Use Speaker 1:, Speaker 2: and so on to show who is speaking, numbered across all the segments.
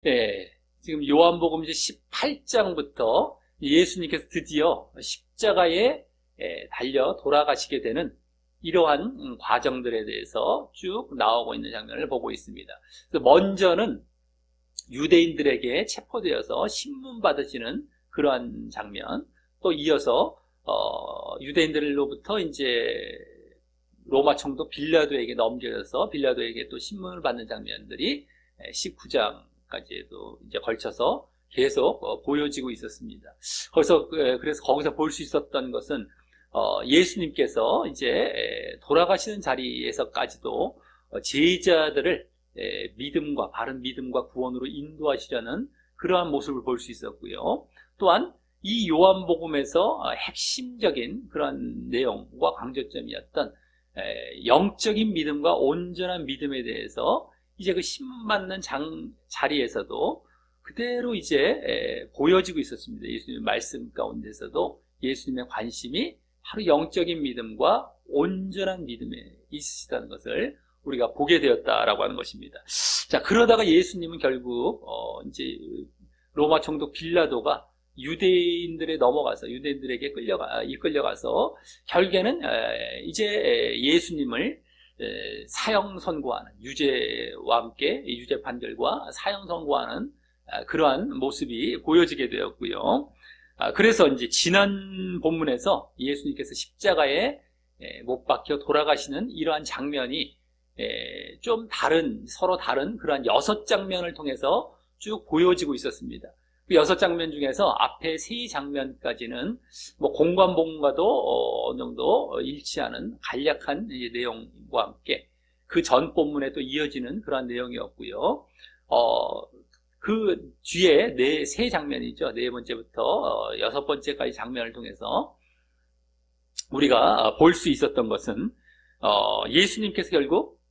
Speaker 1: 예, 지금 요한복음 이제 18장부터 예수님께서 드디어 십자가에 달려 돌아가시게 되는 이러한 과정들에 대해서 쭉 나오고 있는 장면을 보고 있습니다. 그래서 먼저는 유대인들에게 체포되어서 신문 받으시는 그러한 장면, 또 이어서 유대인들로부터 이제 로마 총독 빌라도에게 넘겨져서 빌라도에게 또 신문을 받는 장면들이 19장까지도 이제 걸쳐서 계속 보여지고 있었습니다. 그래서 거기서 볼 수 있었던 것은 예수님께서 이제 돌아가시는 자리에서까지도 제자들을 믿음과 바른 믿음과 구원으로 인도하시려는 그러한 모습을 볼 수 있었고요. 또한 이 요한복음에서 핵심적인 그런 내용과 강조점이었던 영적인 믿음과 온전한 믿음에 대해서 이제 그 신문 받는 자리에서도 그대로 이제 보여지고 있었습니다. 예수님의 말씀 가운데서도 예수님의 관심이 바로 영적인 믿음과 온전한 믿음에 있으시다는 것을 우리가 보게 되었다라고 하는 것입니다. 자, 그러다가 예수님은 결국 이제 로마 총독 빌라도가 유대인들에 넘어가서 유대인들에게 이끌려가서 결국에는 이제 예수님을 사형 선고하는 유죄와 함께 유죄 판결과 사형 선고하는 그러한 모습이 보여지게 되었고요. 그래서 이제 지난 본문에서 예수님께서 십자가에 못 박혀 돌아가시는 이러한 장면이 좀 서로 다른 그러한 6장면을 통해서 쭉 보여지고 있었습니다. 그 6장면 중에서 앞에 3장면까지는 뭐 공관복음과도 어느 정도 일치하는 간략한 내용과 함께 그 전 본문에 또 이어지는 그러한 내용이었고요. 그 뒤에 3장면이죠. 4번째부터 6번째까지 장면을 통해서 우리가 볼 수 있었던 것은 예수님께서 결국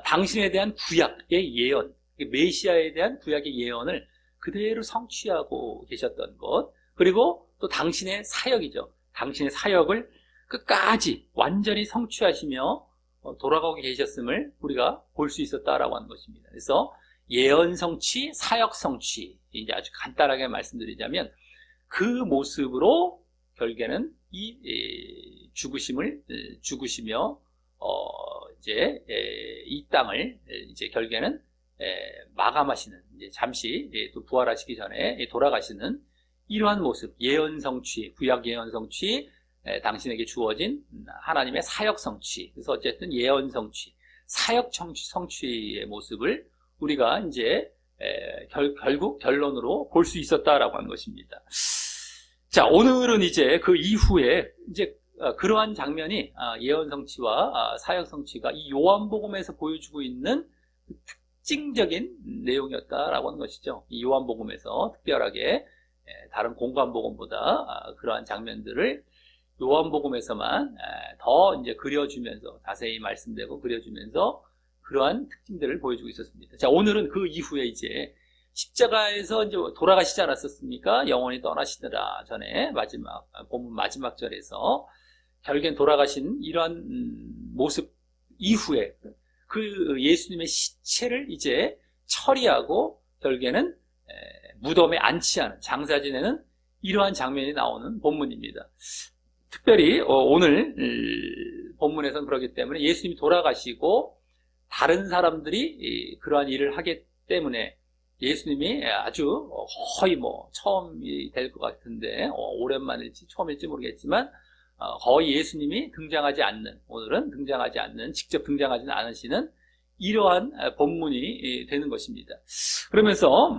Speaker 1: 당신에 대한 구약의 예언, 메시아에 대한 구약의 예언을 그대로 성취하고 계셨던 것, 그리고 또 당신의 사역이죠. 당신의 사역을 끝까지 완전히 성취하시며 돌아가고 계셨음을 우리가 볼 수 있었다라고 하는 것입니다. 그래서 예언 성취, 사역 성취, 이제 아주 간단하게 말씀드리자면 그 모습으로 결국에는 이 죽으시며 이제 이 땅을 이제 결국에는 마감하시는, 이제 잠시 또 부활하시기 전에 돌아가시는 이러한 모습, 예언 성취, 구약 예언 성취, 당신에게 주어진 하나님의 사역 성취. 그래서 어쨌든 예언 성취, 사역 성취의 모습을 우리가 이제 결국 결론으로 볼 수 있었다라고 하는 것입니다. 자, 오늘은 이제 그 이후에 이제 그러한 장면이 예언 성취와 사역 성취가 이 요한복음에서 보여주고 있는 특징적인 내용이었다라고 하는 것이죠. 이 요한복음에서 특별하게 다른 공관복음보다 그러한 장면들을 요한복음에서만 더 이제 그려주면서 자세히 말씀되고 그려주면서 그러한 특징들을 보여주고 있었습니다. 자, 오늘은 그 이후에 이제 십자가에서 이제 돌아가시지 않았었습니까? 영원히 떠나시더라 전에 본문 마지막 절에서 결국엔 돌아가신 이러한 모습 이후에 그 예수님의 시체를 이제 처리하고 결국에는 무덤에 안치하는, 장사 지내는 이러한 장면이 나오는 본문입니다. 특별히 오늘 본문에서는 그렇기 때문에 예수님이 돌아가시고 다른 사람들이 그러한 일을 하기 때문에 예수님이 아주 거의 처음이 될 것 같은데 오랜만일지 처음일지 모르겠지만 거의 예수님이 오늘은 등장하지 않는, 직접 등장하지는 않으시는 이러한 본문이 되는 것입니다. 그러면서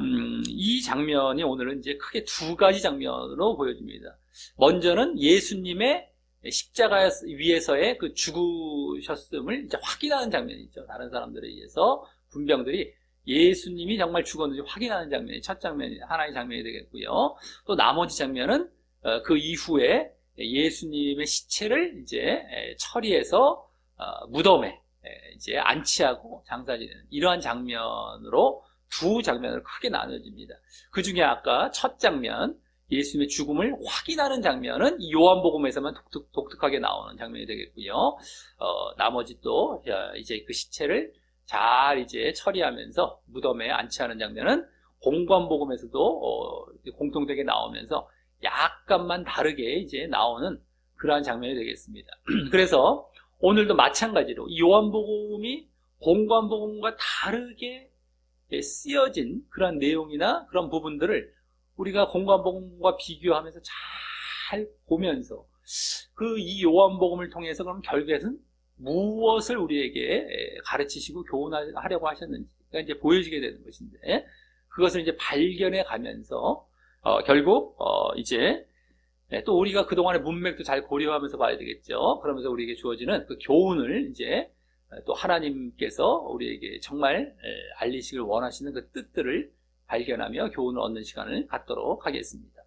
Speaker 1: 이 장면이 오늘은 이제 크게 2가지 장면으로 보여집니다. 먼저는 예수님의 십자가 위에서의 그 죽으셨음을 이제 확인하는 장면이죠. 다른 사람들에 의해서 군병들이 예수님이 정말 죽었는지 확인하는 장면이 첫 장면이, 하나의 장면이 되겠고요. 또 나머지 장면은 그 이후에 예수님의 시체를 이제 처리해서 무덤에 이제 안치하고 장사 지내는 이러한 장면으로 2장면을 크게 나눠집니다. 그 중에 아까 첫 장면, 예수님의 죽음을 확인하는 장면은 이 요한복음에서만 독특하게 나오는 장면이 되겠고요. 나머지 또 이제 그 시체를 잘 이제 처리하면서 무덤에 안치하는 장면은 공관복음에서도 공통되게 나오면서 약간만 다르게 이제 나오는 그러한 장면이 되겠습니다. 그래서 오늘도 마찬가지로 이 요한복음이 공관복음과 다르게 쓰여진 그런 내용이나 그런 부분들을 우리가 공관복음과 비교하면서 잘 보면서 그 이 요한복음을 통해서 그럼 결국에는 무엇을 우리에게 가르치시고 교훈하려고 하셨는지가 이제 보여지게 되는 것인데, 그것을 이제 발견해 가면서 결국 이제 또 우리가 그동안의 문맥도 잘 고려하면서 봐야 되겠죠. 그러면서 우리에게 주어지는 그 교훈을 이제 또 하나님께서 우리에게 정말 알리시길 원하시는 그 뜻들을 발견하며 교훈을 얻는 시간을 갖도록 하겠습니다.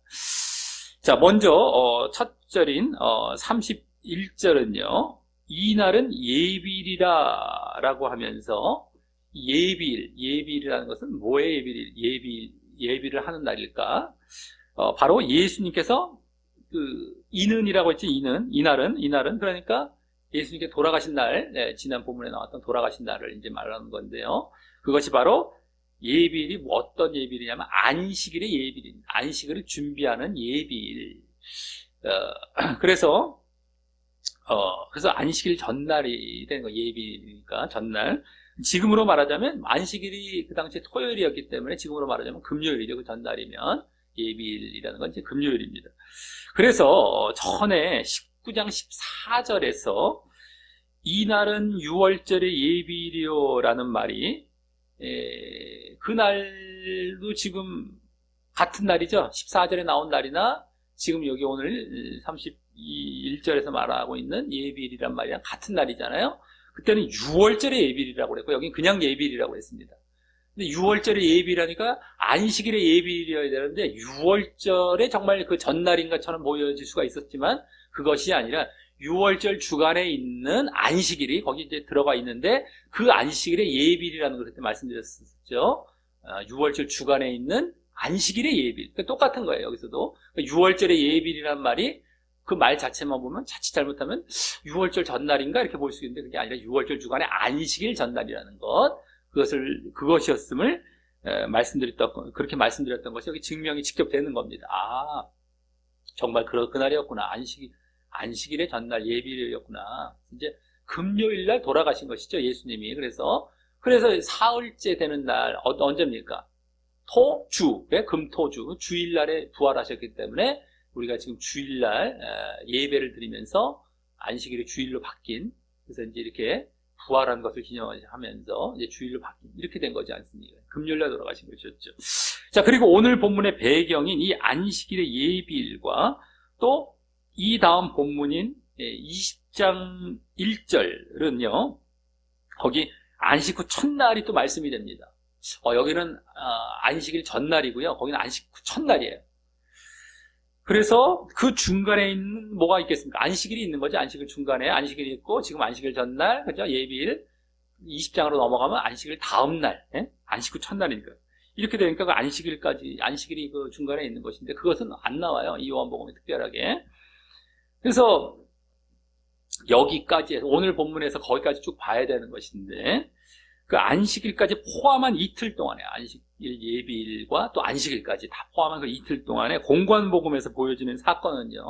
Speaker 1: 자, 먼저 첫 절인 31절은요. 이날은 예비일이라 라고 하면서 예비일이라는 것은 뭐의 예비를 하는 날일까? 바로 예수님께서 이는이라고 했지. 이날은 그러니까 예수님께 돌아가신 날, 지난 본문에 나왔던 돌아가신 날을 이제 말하는 건데요. 그것이 바로 예비일이 어떤 예비일이냐면 안식일의 예비일입니다. 안식일을 준비하는 예비일. 그래서 안식일 전날이 된 거, 예비일이니까 전날. 지금으로 말하자면 안식일이 그 당시에 토요일이었기 때문에 지금으로 말하자면 금요일이죠. 그 전날이면 예비일이라는 건 이제 금요일입니다. 그래서 전에 19장 14절에서 이날은 6월절의 예비일이요라는 말이 그날도 지금 같은 날이죠. 14절에 나온 날이나 지금 여기 오늘 31절에서 말하고 있는 예비일이란 말이랑 같은 날이잖아요. 그때는 6월절의 예비일이라고 그랬고 여기는 그냥 예비일이라고 했습니다. 근데 6월절의 예비일이라니까 안식일의 예비일이어야 되는데 6월절에 정말 그 전날인가처럼 보여질 수가 있었지만 그것이 아니라 6월절 주간에 있는 안식일이 거기 이제 들어가 있는데 그 안식일의 예비일이라는 걸 그때 말씀드렸었죠. 6월절 주간에 있는 안식일의 예비일. 그러니까 똑같은 거예요. 여기서도 6월절의 예비일이란 말이 그 말 자체만 보면 자칫 잘못하면 6월절 전날인가 이렇게 볼 수 있는데 그게 아니라 6월절 주간의 안식일 전날이라는 것. 그것이었음을 그렇게 말씀드렸던 것이 여기 증명이 직접 되는 겁니다. 아, 정말 그날이었구나. 안식일의 전날 예비일이었구나. 이제 금요일날 돌아가신 것이죠. 예수님이. 그래서 사흘째 되는 날, 언제입니까? 금토주, 주일날에 부활하셨기 때문에 우리가 지금 주일날 예배를 드리면서 안식일이 주일로 바뀐, 그래서 이제 이렇게 부활한 것을 기념하면서 이제 주일로 바뀐, 이렇게 된 거지 않습니까? 금요일날 돌아가신 것이었죠. 자, 그리고 오늘 본문의 배경인 이 안식일의 예비일과 또 이 다음 본문인 20장 1절은요, 거기 안식 후 첫날이 또 말씀이 됩니다. 여기는 안식일 전날이고요. 거기는 안식 후 첫날이에요. 그래서 그 중간에 있는 뭐가 있겠습니까? 안식일이 있는 거죠. 안식일 중간에 안식일이 있고 지금 안식일 전날, 그죠? 예비일 20장으로 넘어가면 안식일 다음 날, 안식 후 첫날이니까. 이렇게 되니까 그 안식일이 그 중간에 있는 것인데 그것은 안 나와요. 이 요한복음에 특별하게. 그래서 여기까지 오늘 본문에서 거기까지 쭉 봐야 되는 것인데 그 안식일까지 포함한 이틀 동안에 안식일 예비일과 또 안식일까지 다 포함한 그 이틀 동안에 공관복음에서 보여지는 사건은요.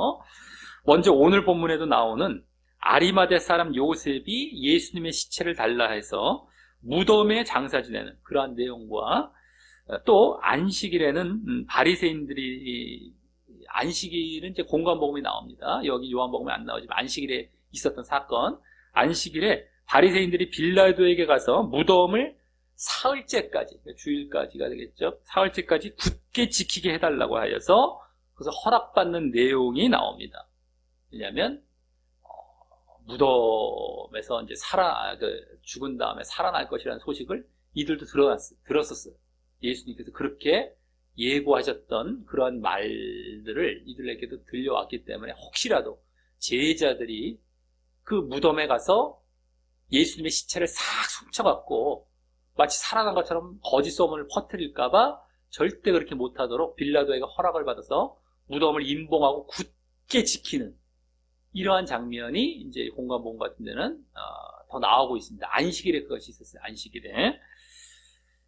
Speaker 1: 먼저 오늘 본문에도 나오는 아리마대 사람 요셉이 예수님의 시체를 달라 해서 무덤에 장사 지내는 그러한 내용과 또 안식일에는 바리새인들이 안식일은 이제 공관복음이 나옵니다. 여기 요한복음에 안 나오지만 안식일에 있었던 사건, 안식일에 바리새인들이 빌라도에게 가서 무덤을 사흘째까지, 주일까지가 되겠죠. 사흘째까지 굳게 지키게 해달라고 하여서 그래서 허락받는 내용이 나옵니다. 왜냐하면 무덤에서 이제 죽은 다음에 살아날 것이라는 소식을 이들도 들었었어요. 예수님께서 그렇게 예고하셨던 그런 말들을 이들에게도 들려왔기 때문에 혹시라도 제자들이 그 무덤에 가서 예수님의 시체를 싹 훔쳐갖고 마치 살아난 것처럼 거짓 소문을 퍼뜨릴까봐 절대 그렇게 못하도록 빌라도에게 허락을 받아서 무덤을 임봉하고 굳게 지키는 이러한 장면이 이제 공관복음 같은 데는 더 나오고 있습니다. 안식일에 그것이 있었어요. 안식일에.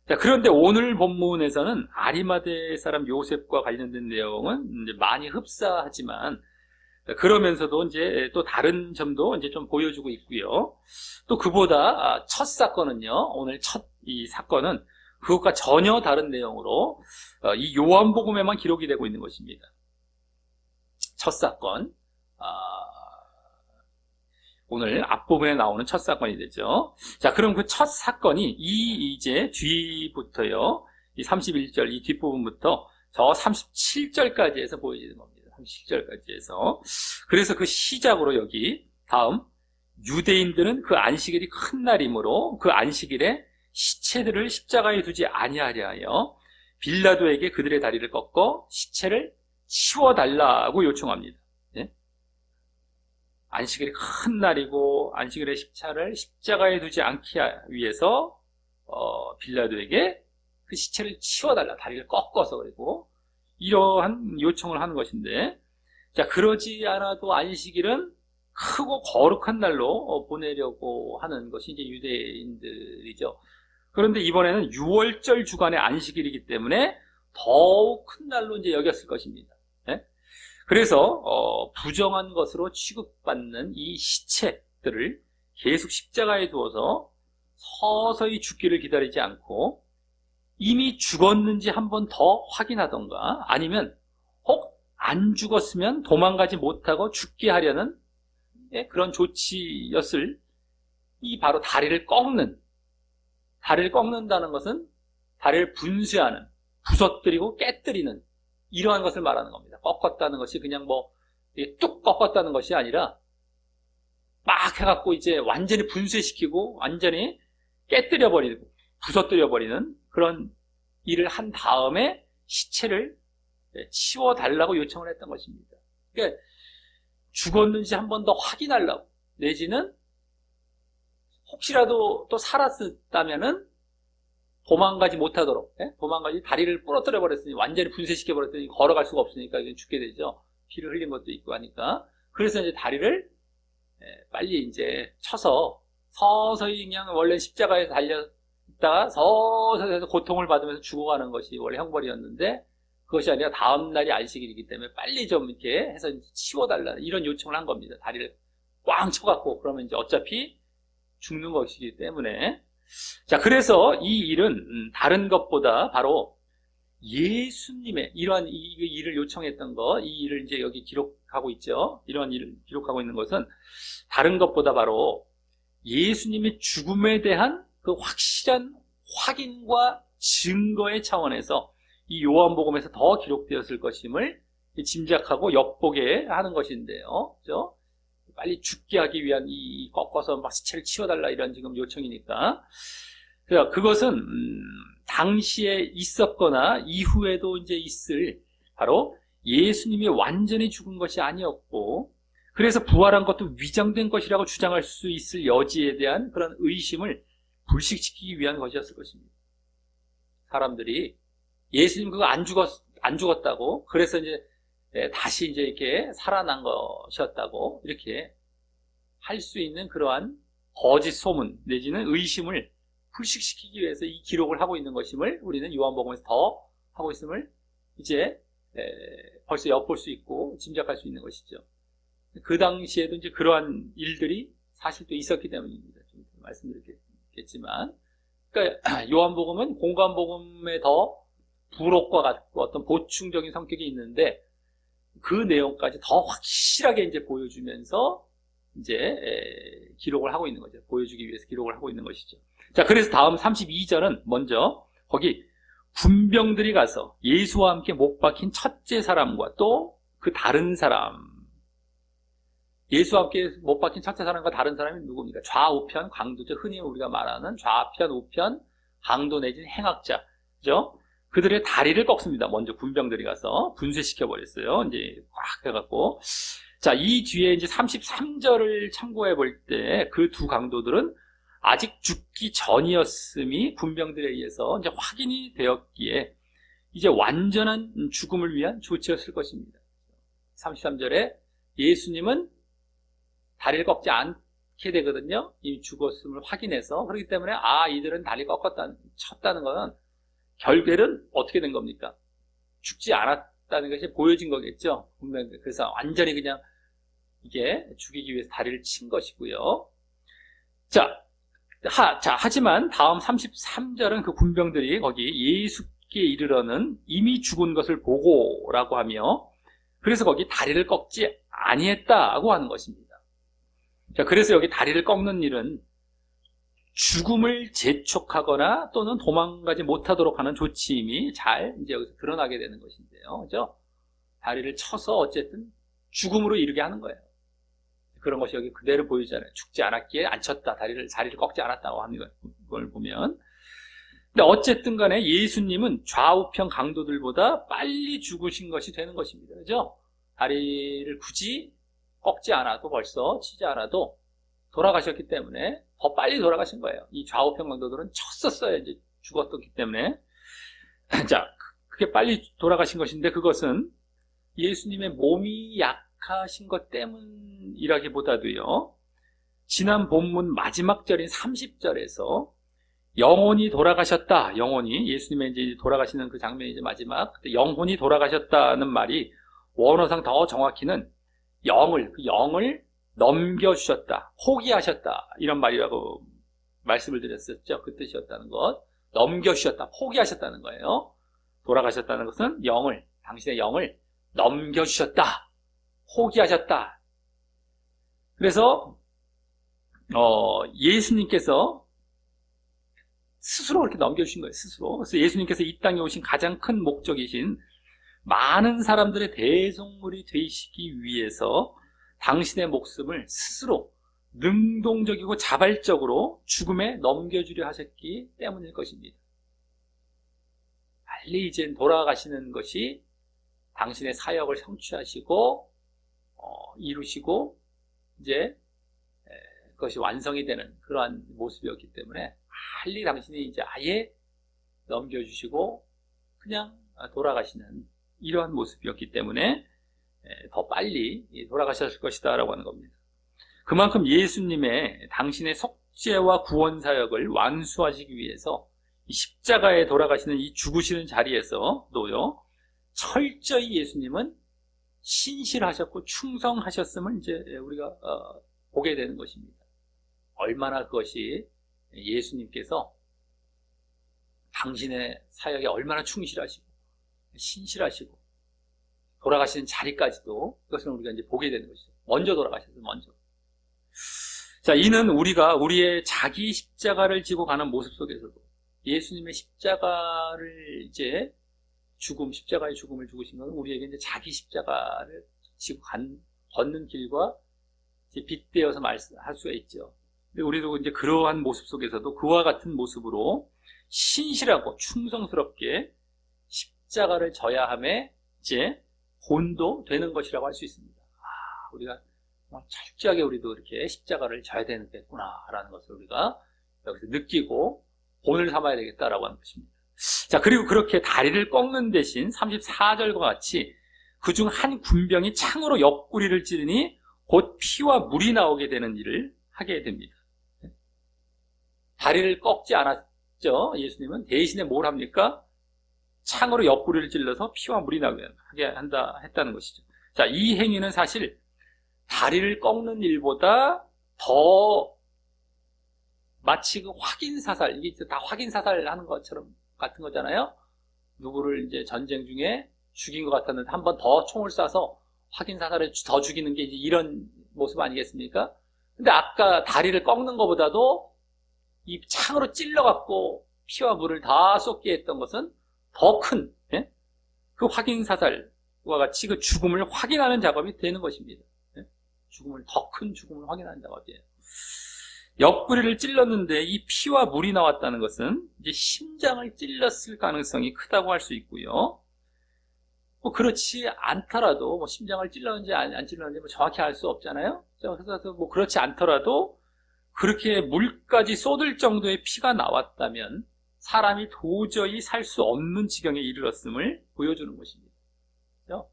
Speaker 1: 자, 그런데 오늘 본문에서는 아리마대 사람 요셉과 관련된 내용은 이제 많이 흡사하지만, 그러면서도 이제 또 다른 점도 이제 좀 보여주고 있고요. 또 그보다 첫 사건은요, 오늘 첫 이 사건은 그것과 전혀 다른 내용으로 이 요한복음에만 기록이 되고 있는 것입니다. 첫 사건, 오늘 앞부분에 나오는 첫 사건이 되죠. 자, 그럼 그 첫 사건이 이제 뒤부터요, 이 31절, 이 뒷부분부터 저 37절까지 해서 보여지는 겁니다. 37절까지 해서. 그래서 그 시작으로 여기, 다음, 유대인들은 그 안식일이 큰 날이므로 그 안식일에 시체들을 십자가에 두지 아니하려 하여 빌라도에게 그들의 다리를 꺾어 시체를 치워달라고 요청합니다. 예? 안식일이 큰 날이고 안식일의 십자가에 두지 않기 위해서 빌라도에게 그 시체를 치워달라, 다리를 꺾어서. 그리고 이러한 요청을 하는 것인데, 자, 그러지 않아도 안식일은 크고 거룩한 날로 보내려고 하는 것이 이제 유대인들이죠. 그런데 이번에는 6월절 주간의 안식일이기 때문에 더욱 큰 날로 이제 여겼을 것입니다. 예? 그래서 부정한 것으로 취급받는 이 시체들을 계속 십자가에 두어서 서서히 죽기를 기다리지 않고 이미 죽었는지 한 번 더 확인하던가, 아니면 혹 안 죽었으면 도망가지 못하고 죽게 하려는 그런 조치였을 이 바로 다리를 꺾는다는 것은 다리를 분쇄하는, 부서뜨리고 깨뜨리는 이러한 것을 말하는 겁니다. 꺾었다는 것이 그냥 뚝 꺾었다는 것이 아니라 막 해갖고 이제 완전히 분쇄시키고 완전히 깨뜨려버리고 부서뜨려버리는 그런 일을 한 다음에 시체를 치워달라고 요청을 했던 것입니다. 그러니까 죽었는지 한 번 더 확인하려고, 내지는 혹시라도 또 살았다면은 도망가지 못하도록, 다리를 부러뜨려 버렸으니, 완전히 분쇄시켜 버렸더니 걸어갈 수가 없으니까 죽게 되죠. 피를 흘린 것도 있고 하니까. 그래서 이제 다리를 빨리 이제 쳐서 서서히 그냥 원래 십자가에 달렸다가 서서히 해서 고통을 받으면서 죽어가는 것이 원래 형벌이었는데, 그것이 아니라 다음 날이 안식일이기 때문에 빨리 좀 이렇게 해서 치워달라는 이런 요청을 한 겁니다. 다리를 꽝 쳐갖고, 그러면 이제 어차피 죽는 것이기 때문에. 자, 그래서 이 일은 다른 것보다 바로 예수님의 이러한 이 일을 요청했던 것, 이 일을 이제 여기 기록하고 있죠. 이러한 일을 기록하고 있는 것은 다른 것보다 바로 예수님의 죽음에 대한 그 확실한 확인과 증거의 차원에서 이 요한복음에서 더 기록되었을 것임을 짐작하고 엿보게 하는 것인데요. 그죠? 빨리 죽게 하기 위한 이 꺾어서 막 시체를 치워달라 이런 지금 요청이니까. 그것은 당시에 있었거나 이후에도 이제 있을 바로 예수님이 완전히 죽은 것이 아니었고, 그래서 부활한 것도 위장된 것이라고 주장할 수 있을 여지에 대한 그런 의심을 불식시키기 위한 것이었을 것입니다. 사람들이 예수님 그거 안 죽었다고, 그래서 이제 다시 이제 이렇게 살아난 것이었다고 이렇게 할 수 있는 그러한 거짓 소문 내지는 의심을 불식시키기 위해서 이 기록을 하고 있는 것임을 우리는 요한복음에서 더 하고 있음을 이제 벌써 엿볼 수 있고 짐작할 수 있는 것이죠. 그 당시에도 이제 그러한 일들이 사실 또 있었기 때문입니다. 좀 말씀드리겠지만, 그러니까 요한복음은 공관복음에 더 부록과 같고 어떤 보충적인 성격이 있는데, 그 내용까지 더 확실하게 이제 보여주면서 이제 기록을 하고 있는 거죠. 보여주기 위해서 기록을 하고 있는 것이죠. 자, 그래서 다음 32절은 먼저 거기 군병들이 가서 예수와 함께 못 박힌 첫째 사람과 또 그 다른 사람, 예수와 함께 못 박힌 첫째 사람과 다른 사람이 누굽니까? 좌우편 강도죠. 흔히 우리가 말하는 좌편, 우편, 강도 내지는 행악자, 그죠? 그들의 다리를 꺾습니다. 먼저 군병들이 가서 분쇄시켜버렸어요. 이제 꽉 해갖고. 자, 이 뒤에 이제 33절을 참고해 볼 때 그 두 강도들은 아직 죽기 전이었음이 군병들에 의해서 이제 확인이 되었기에 이제 완전한 죽음을 위한 조치였을 것입니다. 33절에 예수님은 다리를 꺾지 않기 않게 되거든요. 이미 죽었음을 확인해서. 그렇기 때문에 이들은 다리 쳤다는 것은 결국에는 어떻게 된 겁니까? 죽지 않았다는 것이 보여진 거겠죠. 분명히. 그래서 완전히 그냥 이게 죽이기 위해서 다리를 친 것이고요. 하지만 다음 33절은 그 군병들이 거기 예수께 이르러는 이미 죽은 것을 보고라고 하며, 그래서 거기 다리를 꺾지 아니했다고 하는 것입니다. 자, 그래서 여기 다리를 꺾는 일은 죽음을 재촉하거나 또는 도망가지 못하도록 하는 조치임이 잘 이제 여기서 드러나게 되는 것인데요. 그죠? 다리를 쳐서 어쨌든 죽음으로 이르게 하는 거예요. 그런 것이 여기 그대로 보이잖아요. 죽지 않았기에 안 쳤다. 다리를 꺾지 않았다고 하는 걸 보면. 근데 어쨌든 간에 예수님은 좌우편 강도들보다 빨리 죽으신 것이 되는 것입니다. 그죠? 다리를 굳이 꺾지 않아도, 벌써 치지 않아도 돌아가셨기 때문에 더 빨리 돌아가신 거예요. 이 좌우편 강도들은 쳤었어야지 죽었기 때문에. 자, 그게 빨리 돌아가신 것인데, 그것은 예수님의 몸이 약하신 것 때문이라기보다도요, 지난 본문 마지막 절인 30절에서 영혼이 돌아가셨다. 영혼이, 예수님의 이제 돌아가시는 그 장면이 이제 마지막, 그때 영혼이 돌아가셨다는 말이 원어상 더 정확히는 그 영을 넘겨주셨다, 포기하셨다, 이런 말이라고 말씀을 드렸었죠. 그 뜻이었다는 것. 넘겨주셨다, 포기하셨다는 거예요. 돌아가셨다는 것은 당신의 영을 넘겨주셨다, 포기하셨다. 그래서 예수님께서 스스로 그렇게 넘겨주신 거예요. 스스로. 그래서 예수님께서 이 땅에 오신 가장 큰 목적이신 많은 사람들의 대속물이 되시기 위해서 당신의 목숨을 스스로 능동적이고 자발적으로 죽음에 넘겨주려 하셨기 때문일 것입니다. 빨리 이제 돌아가시는 것이 당신의 사역을 성취하시고 이루시고 이제 그것이 완성이 되는 그러한 모습이었기 때문에 빨리 당신이 이제 아예 넘겨주시고 그냥 돌아가시는 이러한 모습이었기 때문에 더 빨리 돌아가셨을 것이다 라고 하는 겁니다. 그만큼 예수님의 당신의 속죄와 구원 사역을 완수하시기 위해서 이 십자가에 돌아가시는 이 죽으시는 자리에서도요, 철저히 예수님은 신실하셨고 충성하셨음을 이제 우리가 보게 되는 것입니다. 얼마나 그것이 예수님께서 당신의 사역에 얼마나 충실하시고 신실하시고 돌아가시는 자리까지도 그것을 우리가 이제 보게 되는 것이죠. 먼저 돌아가셨어요. 먼저. 자, 이는 우리가 우리의 자기 십자가를 지고 가는 모습 속에서도 예수님의 십자가를 이제 십자가의 죽음을 죽으신 것은 우리에게 이제 자기 십자가를 지고 걷는 길과 이제 빗대어서 말할 수가 있죠. 근데 우리도 이제 그러한 모습 속에서도 그와 같은 모습으로 신실하고 충성스럽게 십자가를 져야 함에 이제 본도 되는 것이라고 할 수 있습니다. 우리가 철저하게 우리도 이렇게 십자가를 져야 되겠구나라는 것을 우리가 여기서 느끼고 본을 삼아야 되겠다라고 하는 것입니다. 자, 그리고 그렇게 다리를 꺾는 대신 34절과 같이 그중 한 군병이 창으로 옆구리를 찌르니 곧 피와 물이 나오게 되는 일을 하게 됩니다. 다리를 꺾지 않았죠. 예수님은 대신에 뭘 합니까? 창으로 옆구리를 찔러서 피와 물이 나게 했다는 것이죠. 자, 이 행위는 사실 다리를 꺾는 일보다 더 마치 그 확인사살, 이게 다 확인사살 하는 것처럼 같은 거잖아요. 누구를 이제 전쟁 중에 죽인 것 같았는데 한 번 더 총을 쏴서 확인사살을 더 죽이는 게 이제 이런 모습 아니겠습니까? 근데 아까 다리를 꺾는 것보다도 이 창으로 찔러갖고 피와 물을 다 쏟게 했던 것은 더 큰, 그 확인사살과 같이 그 죽음을 확인하는 작업이 되는 것입니다. 더 큰 죽음을 확인하는 작업이에요. 옆구리를 찔렀는데 이 피와 물이 나왔다는 것은 이제 심장을 찔렀을 가능성이 크다고 할 수 있고요. 뭐 그렇지 않더라도 뭐 심장을 찔렀는지 안 찔렀는지 뭐 정확히 알 수 없잖아요. 그래서 뭐 그렇지 않더라도 그렇게 물까지 쏟을 정도의 피가 나왔다면 사람이 도저히 살 수 없는 지경에 이르렀음을 보여주는 것입니다. 그렇죠?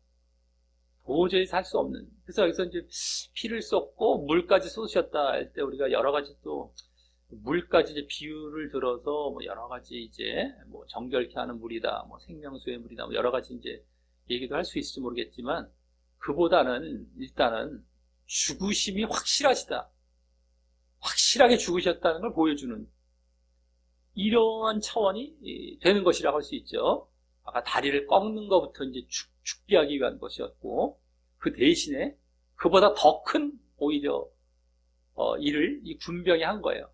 Speaker 1: 도저히 살 수 없는. 그래서 여기서 이제 피를 쏟고 물까지 쏟으셨다 할 때 우리가 여러 가지 또 물까지 이제 비유를 들어서 뭐 여러 가지 이제 뭐 정결케 하는 물이다, 뭐 생명수의 물이다, 뭐 여러 가지 이제 얘기도 할 수 있을지 모르겠지만 그보다는 일단은 죽으심이 확실하시다. 확실하게 죽으셨다는 걸 보여주는 이러한 차원이 되는 것이라고 할 수 있죠. 아까 다리를 꺾는 것부터 이제 죽게 하기 위한 것이었고, 그 대신에 그보다 더 큰 오히려 일을 이 군병이 한 거예요.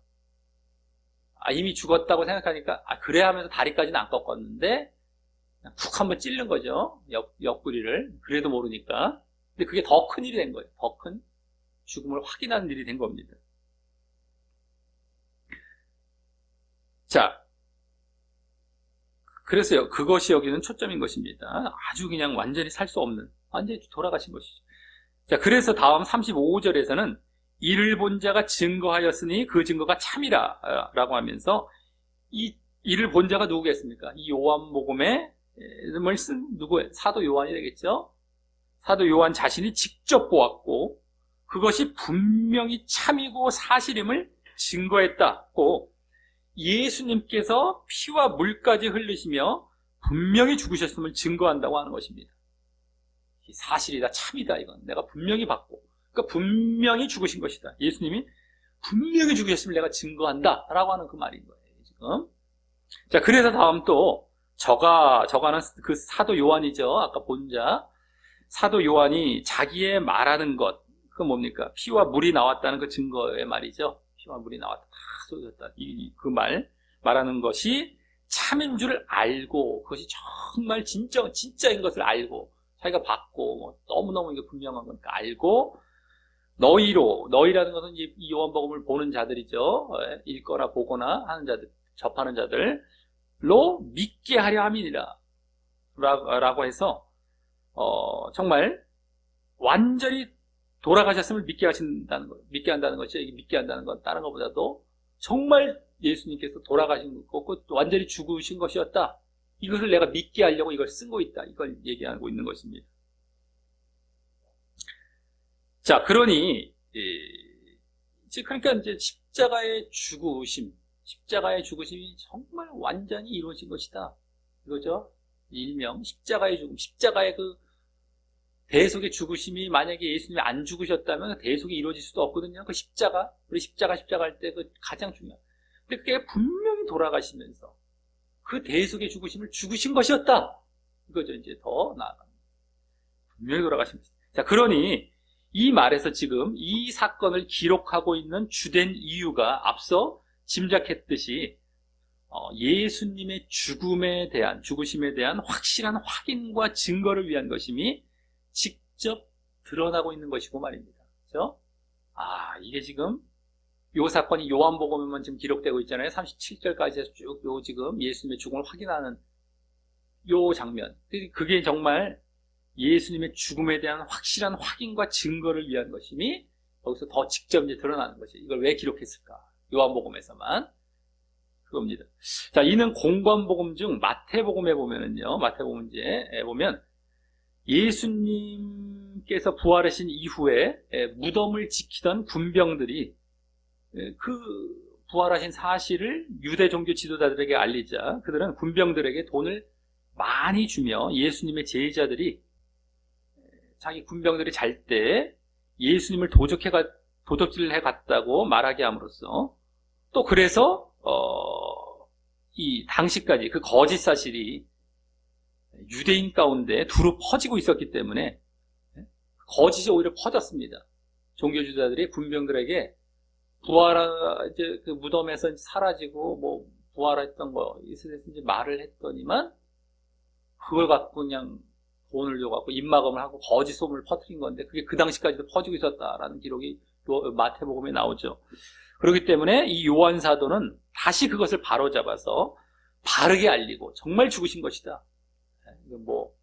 Speaker 1: 이미 죽었다고 생각하니까 그래 하면서 다리까지는 안 꺾었는데 푹 한번 찔른 거죠. 옆구리를. 그래도 모르니까. 근데 그게 더 큰 일이 된 거예요. 더 큰 죽음을 확인하는 일이 된 겁니다. 자, 그래서요, 그것이 여기는 초점인 것입니다. 아주 그냥 완전히 살 수 없는, 완전히 돌아가신 것이죠. 자, 그래서 다음 35절에서는 이를 본 자가 증거하였으니 그 증거가 참이라 라고 하면서 이 이를 본 자가 누구겠습니까? 이 요한복음에 을 쓴 누구예요? 사도 요한이 되겠죠? 사도 요한 자신이 직접 보았고 그것이 분명히 참이고 사실임을 증거했다고 예수님께서 피와 물까지 흘리시며 분명히 죽으셨음을 증거한다고 하는 것입니다. 사실이다, 참이다, 이건 내가 분명히 봤고, 그러니까 분명히 죽으신 것이다. 예수님이 분명히 죽으셨음을 내가 증거한다 라고 하는 그 말인 거예요, 지금. 자, 그래서 다음 또 저가는 그 사도 요한이죠. 아까 본 자 사도 요한이 자기의 말하는 것, 그 뭡니까? 피와 물이 나왔다는 그 증거의 말이죠. 피와 물이 나왔다, 다 쏟았다. 그 말하는 것이 참인 줄을 알고, 그것이 정말 진짜인 것을 알고, 자기가 봤고, 뭐 너무너무 이게 분명한 거니까 알고, 너희라는 것은 이 요한복음을 보는 자들이죠. 읽거나 보거나 하는 자들, 접하는 자들로 믿게 하려 함이니라. 라고 해서, 정말 완전히 돌아가셨음을 믿게 하신다는 것, 믿게 한다는 것이죠. 이게 믿게 한다는 건 다른 것보다도 정말 예수님께서 돌아가신 거고 완전히 죽으신 것이었다. 이것을 내가 믿게 하려고 이걸 쓰고 있다. 이걸 얘기하고 있는 것입니다. 자, 그러니 그러니까 이제 십자가의 죽으심이 정말 완전히 이루어진 것이다. 이거죠. 일명 십자가의 죽음, 십자가의 그 대속의 죽으심이 만약에 예수님이 안 죽으셨다면 대속이 이루어질 수도 없거든요. 그 십자가, 우리 십자가 할 때 그 가장 중요한. 근데 그게 분명히 돌아가시면서 그 대속의 죽으심을 죽으신 것이었다. 이거죠. 이제 더 나아갑니다. 분명히 돌아가십니다. 자, 그러니 이 말에서 지금 이 사건을 기록하고 있는 주된 이유가 앞서 짐작했듯이 예수님의 죽으심에 대한 확실한 확인과 증거를 위한 것임이 직접 드러나고 있는 것이고 말입니다. 그렇죠? 이게 지금 요 사건이 요한복음에만 지금 기록되고 있잖아요. 37절까지 해서 쭉 요 지금 예수님의 죽음을 확인하는 요 장면. 그게 정말 예수님의 죽음에 대한 확실한 확인과 증거를 위한 것임이 여기서 더 직접 이제 드러나는 것이. 이걸 왜 기록했을까? 요한복음에서만. 그겁니다. 자, 이는 공관복음 중 마태복음에 보면은요, 마태복음에 보면 예수님께서 부활하신 이후에 무덤을 지키던 군병들이 그 부활하신 사실을 유대 종교 지도자들에게 알리자 그들은 군병들에게 돈을 많이 주며 예수님의 제자들이 자기 군병들이 잘 때 예수님을 도적질을 해갔다고 말하게 함으로써 또 그래서 이 당시까지 그 거짓 사실이 유대인 가운데 두루 퍼지고 있었기 때문에 거짓이 오히려 퍼졌습니다. 종교주자들이 군병들에게 이제 그 무덤에서 사라지고 뭐 부활했던 거 이제 말을 했더니만 그걸 갖고 그냥 돈을 줘갖고 입막음을 하고 거짓 소문을 퍼뜨린 건데 그게 그 당시까지도 퍼지고 있었다라는 기록이 마태복음에 나오죠. 그렇기 때문에 이 요한 사도는 다시 그것을 바로잡아서 바르게 알리고 정말 죽으신 것이다. 뭐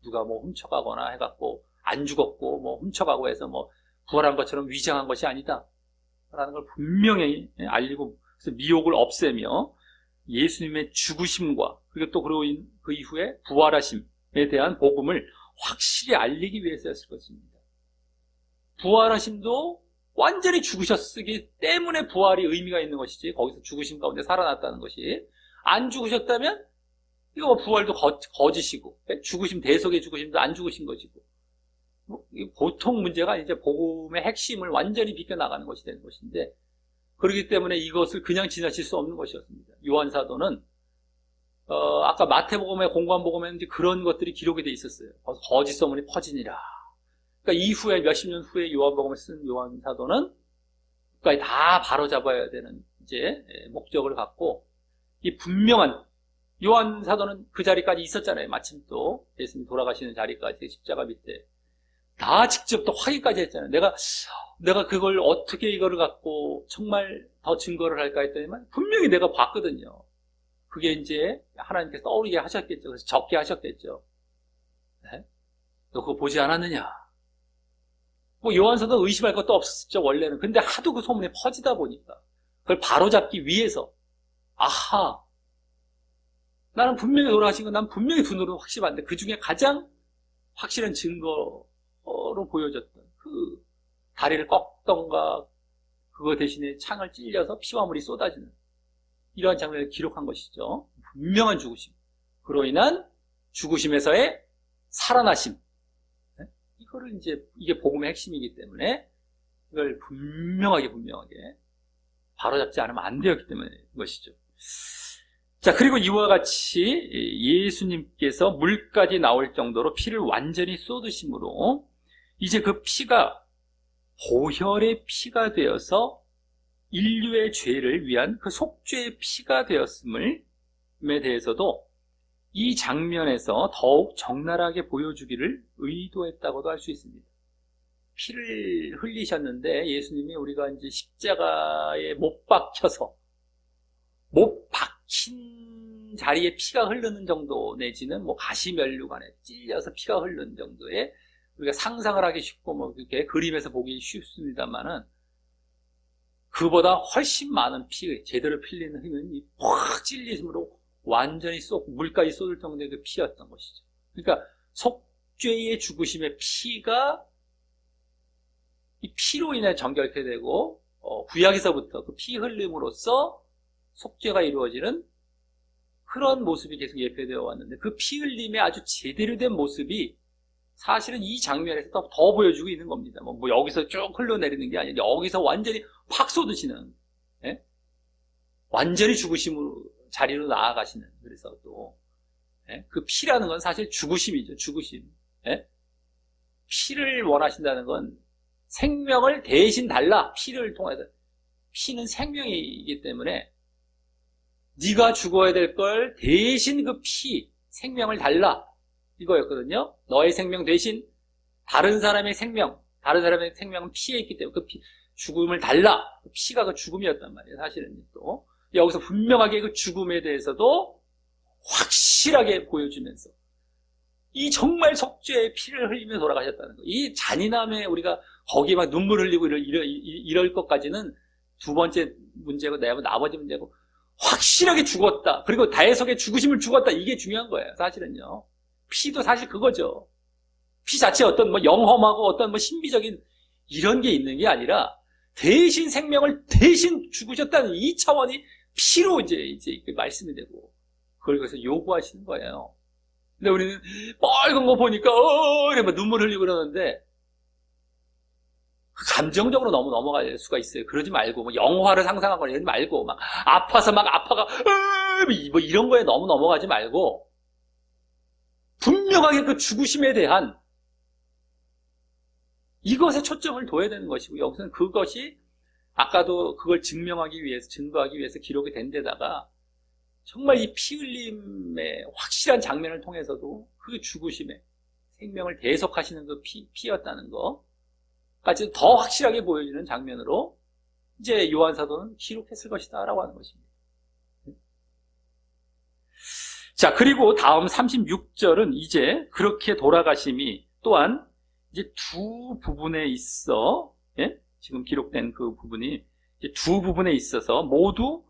Speaker 1: 누가 뭐 훔쳐가거나 해갖고 안 죽었고 뭐 훔쳐가고 해서 뭐 부활한 것처럼 위장한 것이 아니다 라는 걸 분명히 알리고 그래서 미혹을 없애며 예수님의 죽으심과 그리고 또 그 이후에 부활하심에 대한 복음을 확실히 알리기 위해서였을 것입니다. 부활하심도 완전히 죽으셨기 때문에 부활이 의미가 있는 것이지, 거기서 죽으심 가운데 살아났다는 것이. 안 죽으셨다면 이거 뭐 부활도 거짓이고, 죽으심, 대속의 죽으심도 안 죽으신 것이고, 보통 문제가 이제 복음의 핵심을 완전히 비껴나가는 것이 되는 것인데, 그렇기 때문에 이것을 그냥 지나칠 수 없는 것이었습니다. 요한 사도는 아까 마태복음에 공관복음에는 이제 그런 것들이 기록이 돼 있었어요. 거짓 소문이 퍼지니라. 그러니까 이후에 몇십 년 후에 요한복음을 쓴 요한 사도는 그까지 다 바로잡아야 되는 이제 목적을 갖고, 이 분명한, 요한 사도는 그 자리까지 있었잖아요. 마침 또 예수님 돌아가시는 자리까지 십자가 밑에 다 직접 또 확인까지 했잖아요. 내가 그걸 어떻게 이거를 갖고 정말 더 증거를 할까 했더니만 분명히 내가 봤거든요. 그게 이제 하나님께서 떠오르게 하셨겠죠. 그래서 적게 하셨겠죠. 네? 너 그거 보지 않았느냐? 뭐 요한서도 의심할 것도 없었죠, 원래는. 근데 하도 그 소문이 퍼지다 보니까 그걸 바로잡기 위해서, 아하, 나는 분명히 돌아가신 건 난 분명히 두 눈으로 확실한데 그 중에 가장 확실한 증거로 보여졌던 그 다리를 꺾던가 그거 대신에 창을 찔려서 피와 물이 쏟아지는 이러한 장면을 기록한 것이죠. 분명한 죽으심, 그로 인한 죽으심에서의 살아나심, 이거를 이제 이게 복음의 핵심이기 때문에 이걸 분명하게 바로잡지 않으면 안 되었기 때문에 그것이죠. 자, 그리고 이와 같이 예수님께서 물까지 나올 정도로 피를 완전히 쏟으심으로 이제 그 피가 보혈의 피가 되어서 인류의 죄를 위한 그 속죄의 피가 되었음에 대해서도 이 장면에서 더욱 적나라하게 보여주기를 의도했다고도 할 수 있습니다. 피를 흘리셨는데 예수님이 우리가 이제 십자가에 못 박혀서 못 박힌 자리에 피가 흐르는 정도 내지는 뭐 가시면류관에 찔려서 피가 흐르는 정도의 우리가 상상을 하기 쉽고 뭐 이렇게 그림에서 보기 쉽습니다만은 그보다 훨씬 많은 피, 제대로 필리는 힘은 확 찔리심으로 완전히 물까지 쏟을 정도의 그 피였던 것이죠. 그러니까 속죄의 죽으심의 피가 이 피로 인해 정결케 되고 구약에서부터 그 피 흘림으로써 속죄가 이루어지는 그런 모습이 계속 예표되어 왔는데 그 피 흘림의 아주 제대로 된 모습이 사실은 이 장면에서 더 보여주고 있는 겁니다. 뭐 여기서 쭉 흘러내리는 게 아니라 여기서 완전히 팍 쏟으시는, 예? 완전히 죽으심으로 자리로 나아가시는, 그래서 또 예? 그 피라는 건 사실 죽으심이죠. 죽으심. 예? 피를 원하신다는 건 생명을 대신 달라. 피를 통해서. 피는 생명이기 때문에 네가 죽어야 될 걸 대신 그 피, 생명을 달라, 이거였거든요. 너의 생명 대신 다른 사람의 생명은 피에 있기 때문에 그 죽음을 달라. 그 피가 그 죽음이었단 말이에요. 사실은 또 여기서 분명하게 그 죽음에 대해서도 확실하게 보여주면서 이 정말 속죄의 피를 흘리며 돌아가셨다는 거. 이 잔인함에 우리가 거기에 막 눈물 흘리고 이럴 것까지는 두 번째 문제고 나머지 문제고, 확실하게 죽었다. 그리고 대속의 죽으심을 죽었다. 이게 중요한 거예요. 사실은요. 피도 사실 그거죠. 피 자체 어떤 뭐 영험하고 어떤 뭐 신비적인 이런 게 있는 게 아니라 대신 생명을 대신 죽으셨다는 이 차원이 피로 이제 말씀이 되고 그걸 그래서 요구하시는 거예요. 근데 우리는 빨간 거 보니까 이러면 눈물 흘리고 그러는데 감정적으로 너무 넘어갈 수가 있어요. 그러지 말고 뭐 영화를 상상하거나 이러지 말고 막 아파서 막 아파가 뭐 이런 거에 너무 넘어가지 말고 분명하게 그 죽으심에 대한 이것에 초점을 둬야 되는 것이고, 여기서는 그것이 아까도 그걸 증거하기 위해서 기록이 된 데다가 정말 이 피 흘림의 확실한 장면을 통해서도 그 죽으심에 생명을 대속하시는 그 피였다는 것까지 더 확실하게 보여지는 장면으로 이제 요한 사도는 기록했을 것이다 라고 하는 것입니다. 자, 그리고 다음 36절은 이제 그렇게 돌아가심이 또한 이제 두 부분에 있어, 예? 지금 기록된 그 부분이 이제 두 부분에 있어서 모두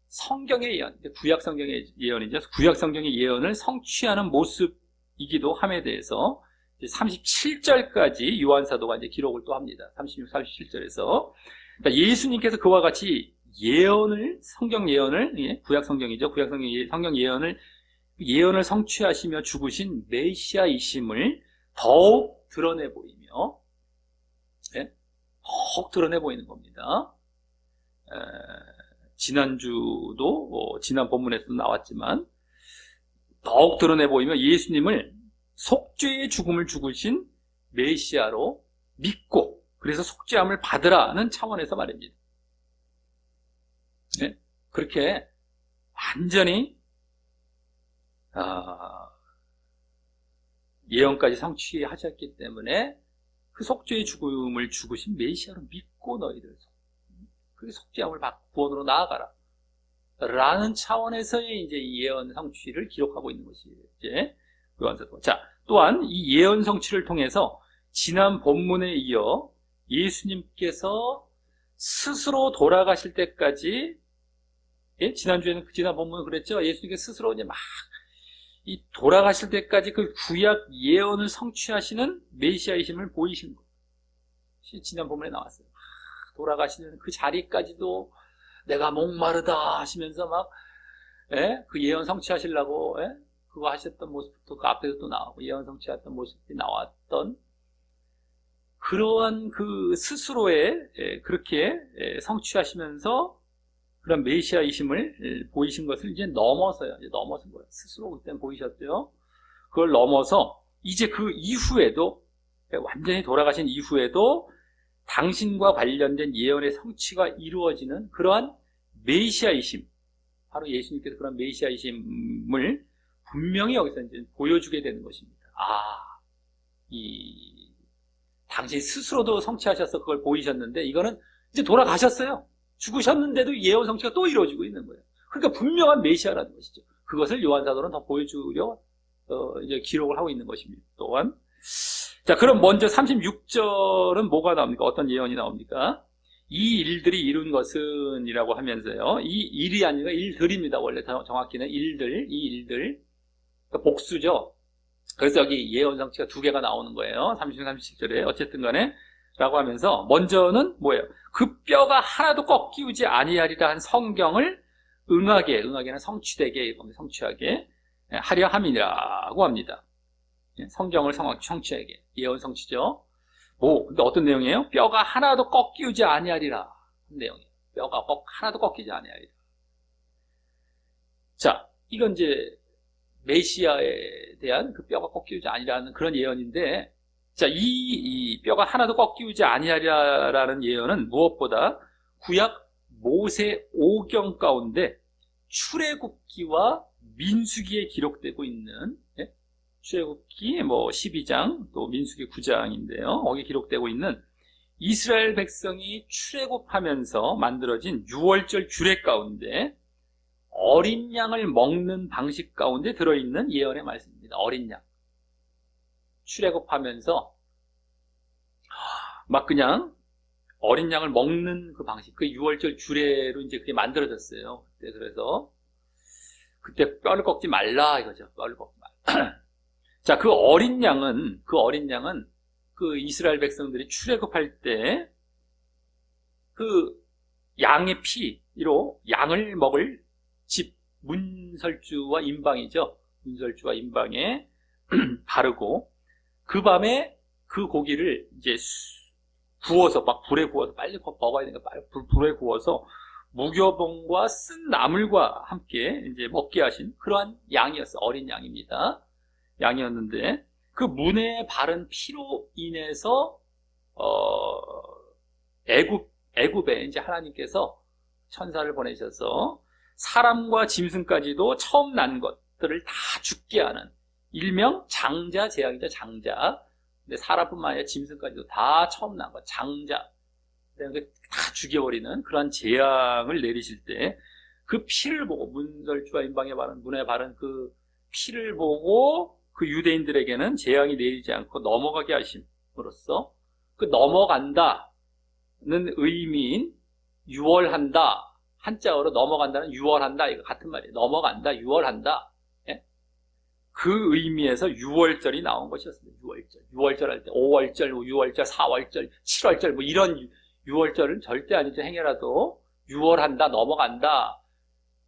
Speaker 1: 성경의 예언, 구약 성경의 예언이죠. 구약 성경의 예언을 성취하는 모습이기도 함에 대해서 37절까지 요한사도가 이제 기록을 또 합니다. 36, 37절에서. 그러니까 예수님께서 그와 같이 예언을, 성경 예언을, 예, 구약 성경이죠. 구약 성경 예언을 성취하시며 죽으신 메시아이심을 더욱 드러내 보이며, 예, 더욱 드러내 보이는 겁니다. 지난주도, 지난 본문에서도 나왔지만, 더욱 드러내 보이며 예수님을 속죄의 죽음을 죽으신 메시아로 믿고, 그래서 속죄함을 받으라는 차원에서 말입니다. 네? 그렇게 완전히 예언까지 성취하셨기 때문에 그 속죄의 죽음을 죽으신 메시아로 믿고 너희들 그 속죄함을 받고 구원으로 나아가라 라는 차원에서의 이제 이 예언 성취를 기록하고 있는 것이 이제 요한사도. 자, 또한 이 예언 성취를 통해서 지난 본문에 이어 예수님께서 스스로 돌아가실 때까지, 예? 지난주에는 지난 본문은 그랬죠. 예수님께서 스스로 이제 막 이 돌아가실 때까지 그 구약 예언을 성취하시는 메시아이심을 보이신 것. 지난 본문에 나왔어요. 돌아가시는 그 자리까지도 내가 목마르다 하시면서 막, 예? 그 예언 성취하시려고, 예? 그거 하셨던 모습도 그 앞에서 또 나오고, 예언 성취했던 모습이 나왔던 그러한 그 스스로의, 예, 그렇게 성취하시면서 그런 메시아이심을 보이신 것을 이제 넘어서요. 이제 넘어선 거예요. 스스로 그때는 보이셨대요. 그걸 넘어서 이제 그 이후에도, 완전히 돌아가신 이후에도 당신과 관련된 예언의 성취가 이루어지는 그러한 메시아이심, 바로 예수님께서 그런 메시아이심을 분명히 여기서 이제 보여주게 되는 것입니다. 당신 스스로도 성취하셔서 그걸 보이셨는데, 이거는 이제 돌아가셨어요. 죽으셨는데도 예언 성취가 또 이루어지고 있는 거예요. 그러니까 분명한 메시아라는 것이죠. 그것을 요한사도는 더 보여주려 이제 기록을 하고 있는 것입니다. 또한, 자, 그럼 먼저 36절은 뭐가 나옵니까? 어떤 예언이 나옵니까? 이 일들이 이룬 것은 이라고 하면서요. 이 일이 아니라 일들입니다. 원래 정확히는 일들, 이 일들. 그러니까 복수죠. 그래서 여기 예언 성취가 두 개가 나오는 거예요. 36, 37절에. 어쨌든 간에. 라고 하면서, 먼저는 뭐예요? 그 뼈가 하나도 꺾이지 아니하리라 한 성경을 응하게는 성취되게, 성취하게 하려 함이라고 합니다. 성경을 성취하게. 예언 성취죠. 근데 어떤 내용이에요? 뼈가 하나도 꺾이지 아니하리라 하는 내용이에요. 뼈가 하나도 꺾이지 아니하리라. 자, 이건 이제 메시아에 대한 그 뼈가 꺾이지 아니라는 그런 예언인데, 자, 이 뼈가 하나도 꺾이지 아니하리라는 예언은 무엇보다 구약 모세 5경 가운데 출애굽기와 민수기에 기록되고 있는, 예? 출애굽기 12장 또 민수기 9장인데요. 거기 기록되고 있는 이스라엘 백성이 출애굽하면서 만들어진 유월절 규례 가운데 어린 양을 먹는 방식 가운데 들어있는 예언의 말씀입니다. 어린 양. 출애굽하면서 막 그냥 어린 양을 먹는 그 방식, 그 유월절 규례로 이제 그게 만들어졌어요. 그래서 그때 뼈를 꺾지 말라 이거죠. 뼈를 꺾지 말라. 자, 그 어린 양은 그 이스라엘 백성들이 출애굽할 때 그 양의 피로 양을 먹을 집 문설주와 인방이죠. 문설주와 인방에 바르고 그 밤에 그 고기를 이제 구워서 막 불에 구워서 빨리 먹어야 되니까 빨리 불에 구워서 무교봉과 쓴 나물과 함께 이제 먹게 하신 그러한 양이었어요. 어린 양입니다. 양이었는데 그 문에 바른 피로 인해서 애굽에 이제 하나님께서 천사를 보내셔서 사람과 짐승까지도 처음 난 것들을 다 죽게 하는 일명 장자 재앙이죠. 장자. 근데 사람뿐만 아니라 짐승까지도 다 처음 난 것, 장자. 다 죽여버리는 그런 재앙을 내리실 때 그 피를 보고 문설주와 인방에 바른 문에 바른 그 피를 보고 그 유대인들에게는 재앙이 내리지 않고 넘어가게 하심으로써 그 넘어간다는 의미인 유월한다, 한자어로 넘어간다는 유월한다, 이거 같은 말이에요. 넘어간다, 유월한다. 예? 그 의미에서 6월절이 나온 것이었습니다. 6월절 할 때 5월절, 6월절, 4월절, 7월절 뭐 이런 6월절은 절대 아니죠. 행여라도 6월한다, 넘어간다.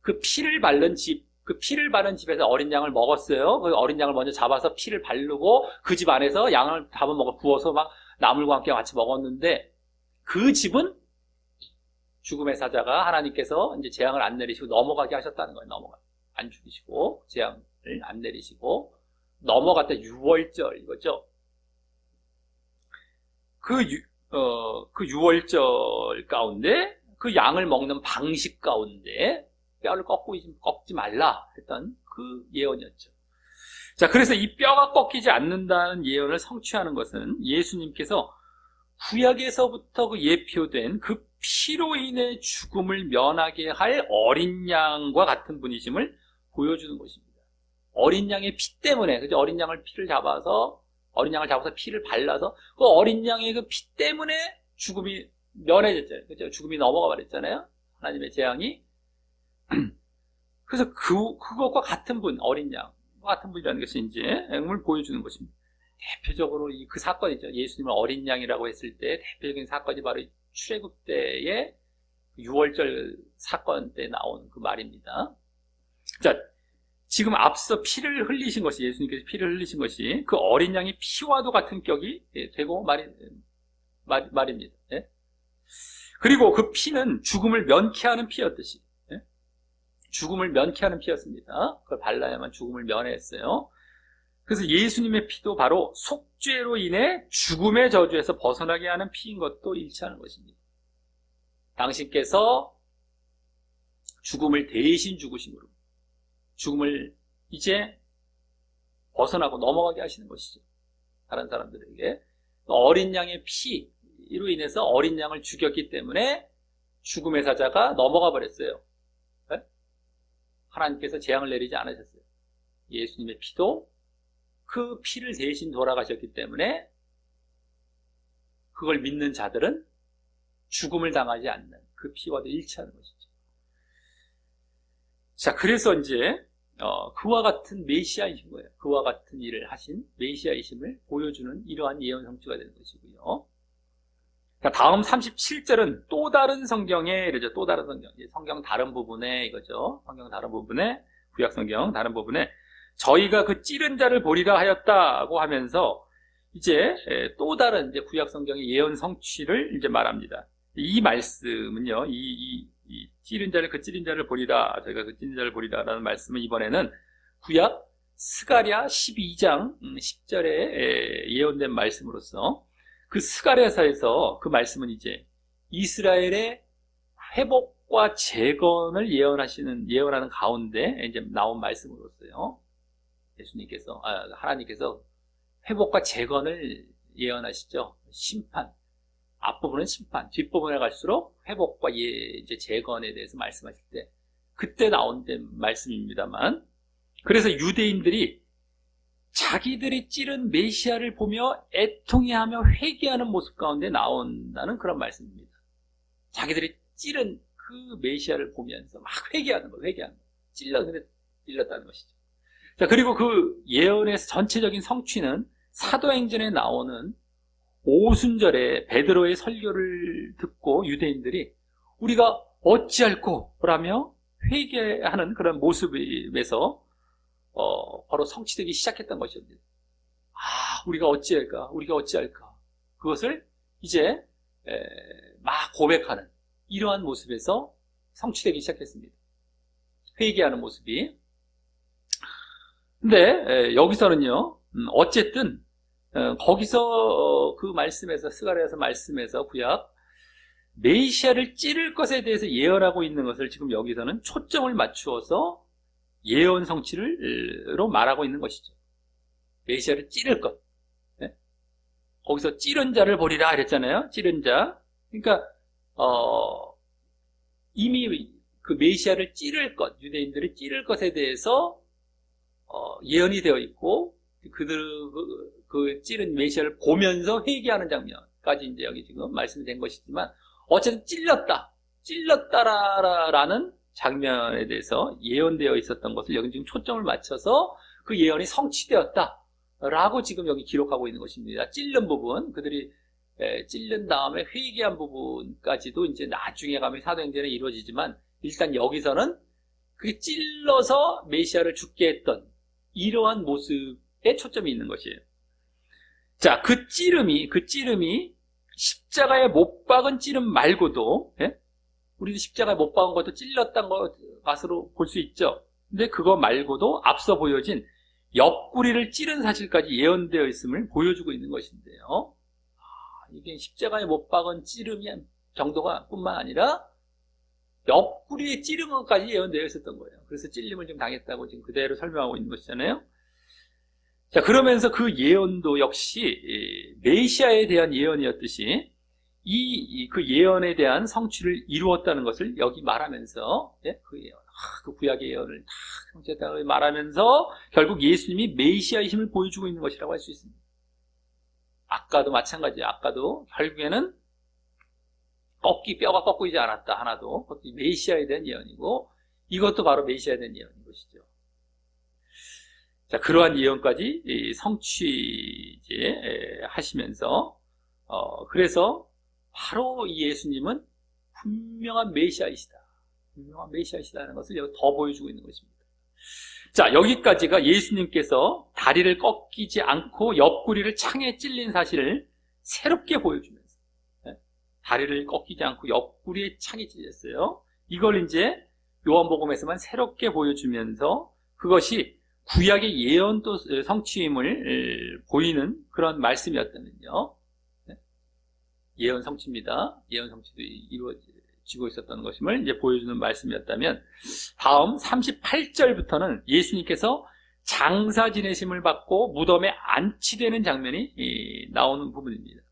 Speaker 1: 그 피를 바른 집에서 어린 양을 먹었어요. 그 어린 양을 먼저 잡아서 피를 바르고 그 집 안에서 양을 잡아먹어 구워서 막 나물과 함께 같이 먹었는데 그 집은 죽음의 사자가 하나님께서 이제 재앙을 안 내리시고 넘어가게 하셨다는 거예요. 안 죽이시고 재앙을 안 내리시고 넘어갔다. 6월절 이거죠. 그 6월절 가운데 그 양을 먹는 방식 가운데 뼈를 꺾지 말라 했던 그 예언이었죠. 자, 그래서 이 뼈가 꺾이지 않는다는 예언을 성취하는 것은 예수님께서 구약에서부터 그 예표된 그 피로 인해 죽음을 면하게 할 어린 양과 같은 분이심을 보여주는 것입니다. 어린 양의 피 때문에, 그죠? 어린 양을 잡아서 피를 발라서 그 어린 양의 그 피 때문에 죽음이 면해졌잖아요. 그죠? 죽음이 넘어가 버렸잖아요. 하나님의 재앙이. 그래서 그것과 같은 분, 어린 양과 같은 분이라는 것이 이제 을 보여주는 것입니다. 대표적으로 그 사건이죠. 예수님을 어린 양이라고 했을 때 대표적인 사건이 바로 출애굽 때의 6월절 사건 때 나오는 그 말입니다. 자, 지금 앞서 피를 흘리신 것이, 예수님께서 피를 흘리신 것이 그 어린 양의 피와도 같은 격이 되고 말입니다. 예? 그리고 그 피는 죽음을 면케하는 피였듯이, 예? 죽음을 면케하는 피였습니다. 그걸 발라야만 죽음을 면했어요. 그래서 예수님의 피도 바로 속죄로 인해 죽음의 저주에서 벗어나게 하는 피인 것도 일치하는 것입니다. 당신께서 죽음을 대신 죽으심으로 죽음을 이제 벗어나고 넘어가게 하시는 것이죠. 다른 사람들에게. 어린 양의 피로 인해서 어린 양을 죽였기 때문에 죽음의 사자가 넘어가 버렸어요. 네? 하나님께서 재앙을 내리지 않으셨어요. 예수님의 피도 그 피를 대신 돌아가셨기 때문에 그걸 믿는 자들은 죽음을 당하지 않는 그 피와도 일치하는 것이죠. 자, 그래서 이제 그와 같은 메시아이신 거예요. 그와 같은 일을 하신 메시아이심을 보여주는 이러한 예언 성취가 되는 것이고요. 자, 다음 37절은 또 다른 성경에 이러죠. 또 다른 성경. 성경 다른 부분에 이거죠. 성경 다른 부분에, 구약 성경 다른 부분에 저희가 그 찌른 자를 보리라 하였다고 하면서 이제 또 다른 이제 구약 성경의 예언 성취를 이제 말합니다. 이 말씀은요, 이 찌른 자를 보리라, 저희가 그 찌른 자를 보리라라는 말씀은 이번에는 구약 스가랴 12장 10절에 예언된 말씀으로서 그 스가랴서에서 그 말씀은 이제 이스라엘의 회복과 재건을 예언하는 가운데 이제 나온 말씀으로서요. 하나님께서 회복과 재건을 예언하시죠. 심판. 앞부분은 심판, 뒷부분에 갈수록 회복과 이제 재건에 대해서 말씀하실 때 그때 나온 말씀입니다만, 그래서 유대인들이 자기들이 찌른 메시아를 보며 애통해하며 회개하는 모습 가운데 나온다는 그런 말씀입니다. 자기들이 찌른 그 메시아를 보면서 막 회개하는 거예요. 찔렀다는 것이죠. 자, 그리고 그 예언의 전체적인 성취는 사도행전에 나오는 오순절에 베드로의 설교를 듣고 유대인들이 우리가 어찌할꼬 라며 회개하는 그런 모습에서 바로 성취되기 시작했던 것입니다. 우리가 어찌할까? 그것을 이제 막 고백하는 이러한 모습에서 성취되기 시작했습니다. 회개하는 모습이. 근데 여기서는요, 어쨌든 거기서 그 말씀에서, 스가랴서 말씀에서 구약 메시아를 찌를 것에 대해서 예언하고 있는 것을 지금 여기서는 초점을 맞추어서 예언 성취로 말하고 있는 것이죠. 메시아를 찌를 것. 네? 거기서 찌른 자를 보리라 그랬잖아요. 찌른 자. 그러니까 이미 그 메시아를 찌를 것, 유대인들이 찌를 것에 대해서 예언이 되어 있고, 그 찌른 메시아를 보면서 회개하는 장면까지 이제 여기 지금 말씀된 것이지만, 어쨌든 찔렀다라는 장면에 대해서 예언되어 있었던 것을 여기 지금 초점을 맞춰서 그 예언이 성취되었다라고 지금 여기 기록하고 있는 것입니다. 찔른 부분, 그들이 찔른 다음에 회개한 부분까지도 이제 나중에 가면 사도행전에 이루어지지만 일단 여기서는 그 찔러서 메시아를 죽게 했던 이러한 모습에 초점이 있는 것이에요. 자, 그 찌름이 십자가에 못 박은 찌름 말고도, 우리도 십자가에 못 박은 것도 찔렀던 것으로 볼 수 있죠. 근데 그거 말고도 앞서 보여진 옆구리를 찌른 사실까지 예언되어 있음을 보여주고 있는 것인데요. 이게 십자가에 못 박은 찌름이 정도가 뿐만 아니라 옆구리에 찌른 것까지 예언되어 있었던 거예요. 그래서 찔림을 좀 당했다고 지금 그대로 설명하고 있는 것이잖아요. 자, 그러면서 그 예언도 역시 메시아에 대한 예언이었듯이 그 예언에 대한 성취를 이루었다는 것을 여기 말하면서, 그 예언, 그 구약의 예언을 다 성취했다고 말하면서 결국 예수님이 메시아의 힘을 보여주고 있는 것이라고 할 수 있습니다. 아까도 마찬가지예요. 아까도 결국에는 뼈가 꺾이지 않았다. 하나도. 그것도 메시아에 대한 예언이고, 이것도 바로 메시아에 대한 예언인 것이죠. 자, 그러한 예언까지 성취하시면서, 그래서 바로 이 예수님은 분명한 메시아이시다. 분명한 메시아이시다는 것을 여기 더 보여주고 있는 것입니다. 자, 여기까지가 예수님께서 다리를 꺾이지 않고 옆구리를 창에 찔린 사실을 새롭게 보여주면서, 다리를 꺾이지 않고 옆구리에 창이 찔렸어요. 이걸 이제 요한복음에서만 새롭게 보여주면서 그것이 구약의 예언도 성취임을 보이는 그런 말씀이었다면요. 예언 성취입니다. 예언 성취도 이루어지고 있었던 것임을 이제 보여주는 말씀이었다면, 다음 38절부터는 예수님께서 장사 지내심을 받고 무덤에 안치되는 장면이 나오는 부분입니다.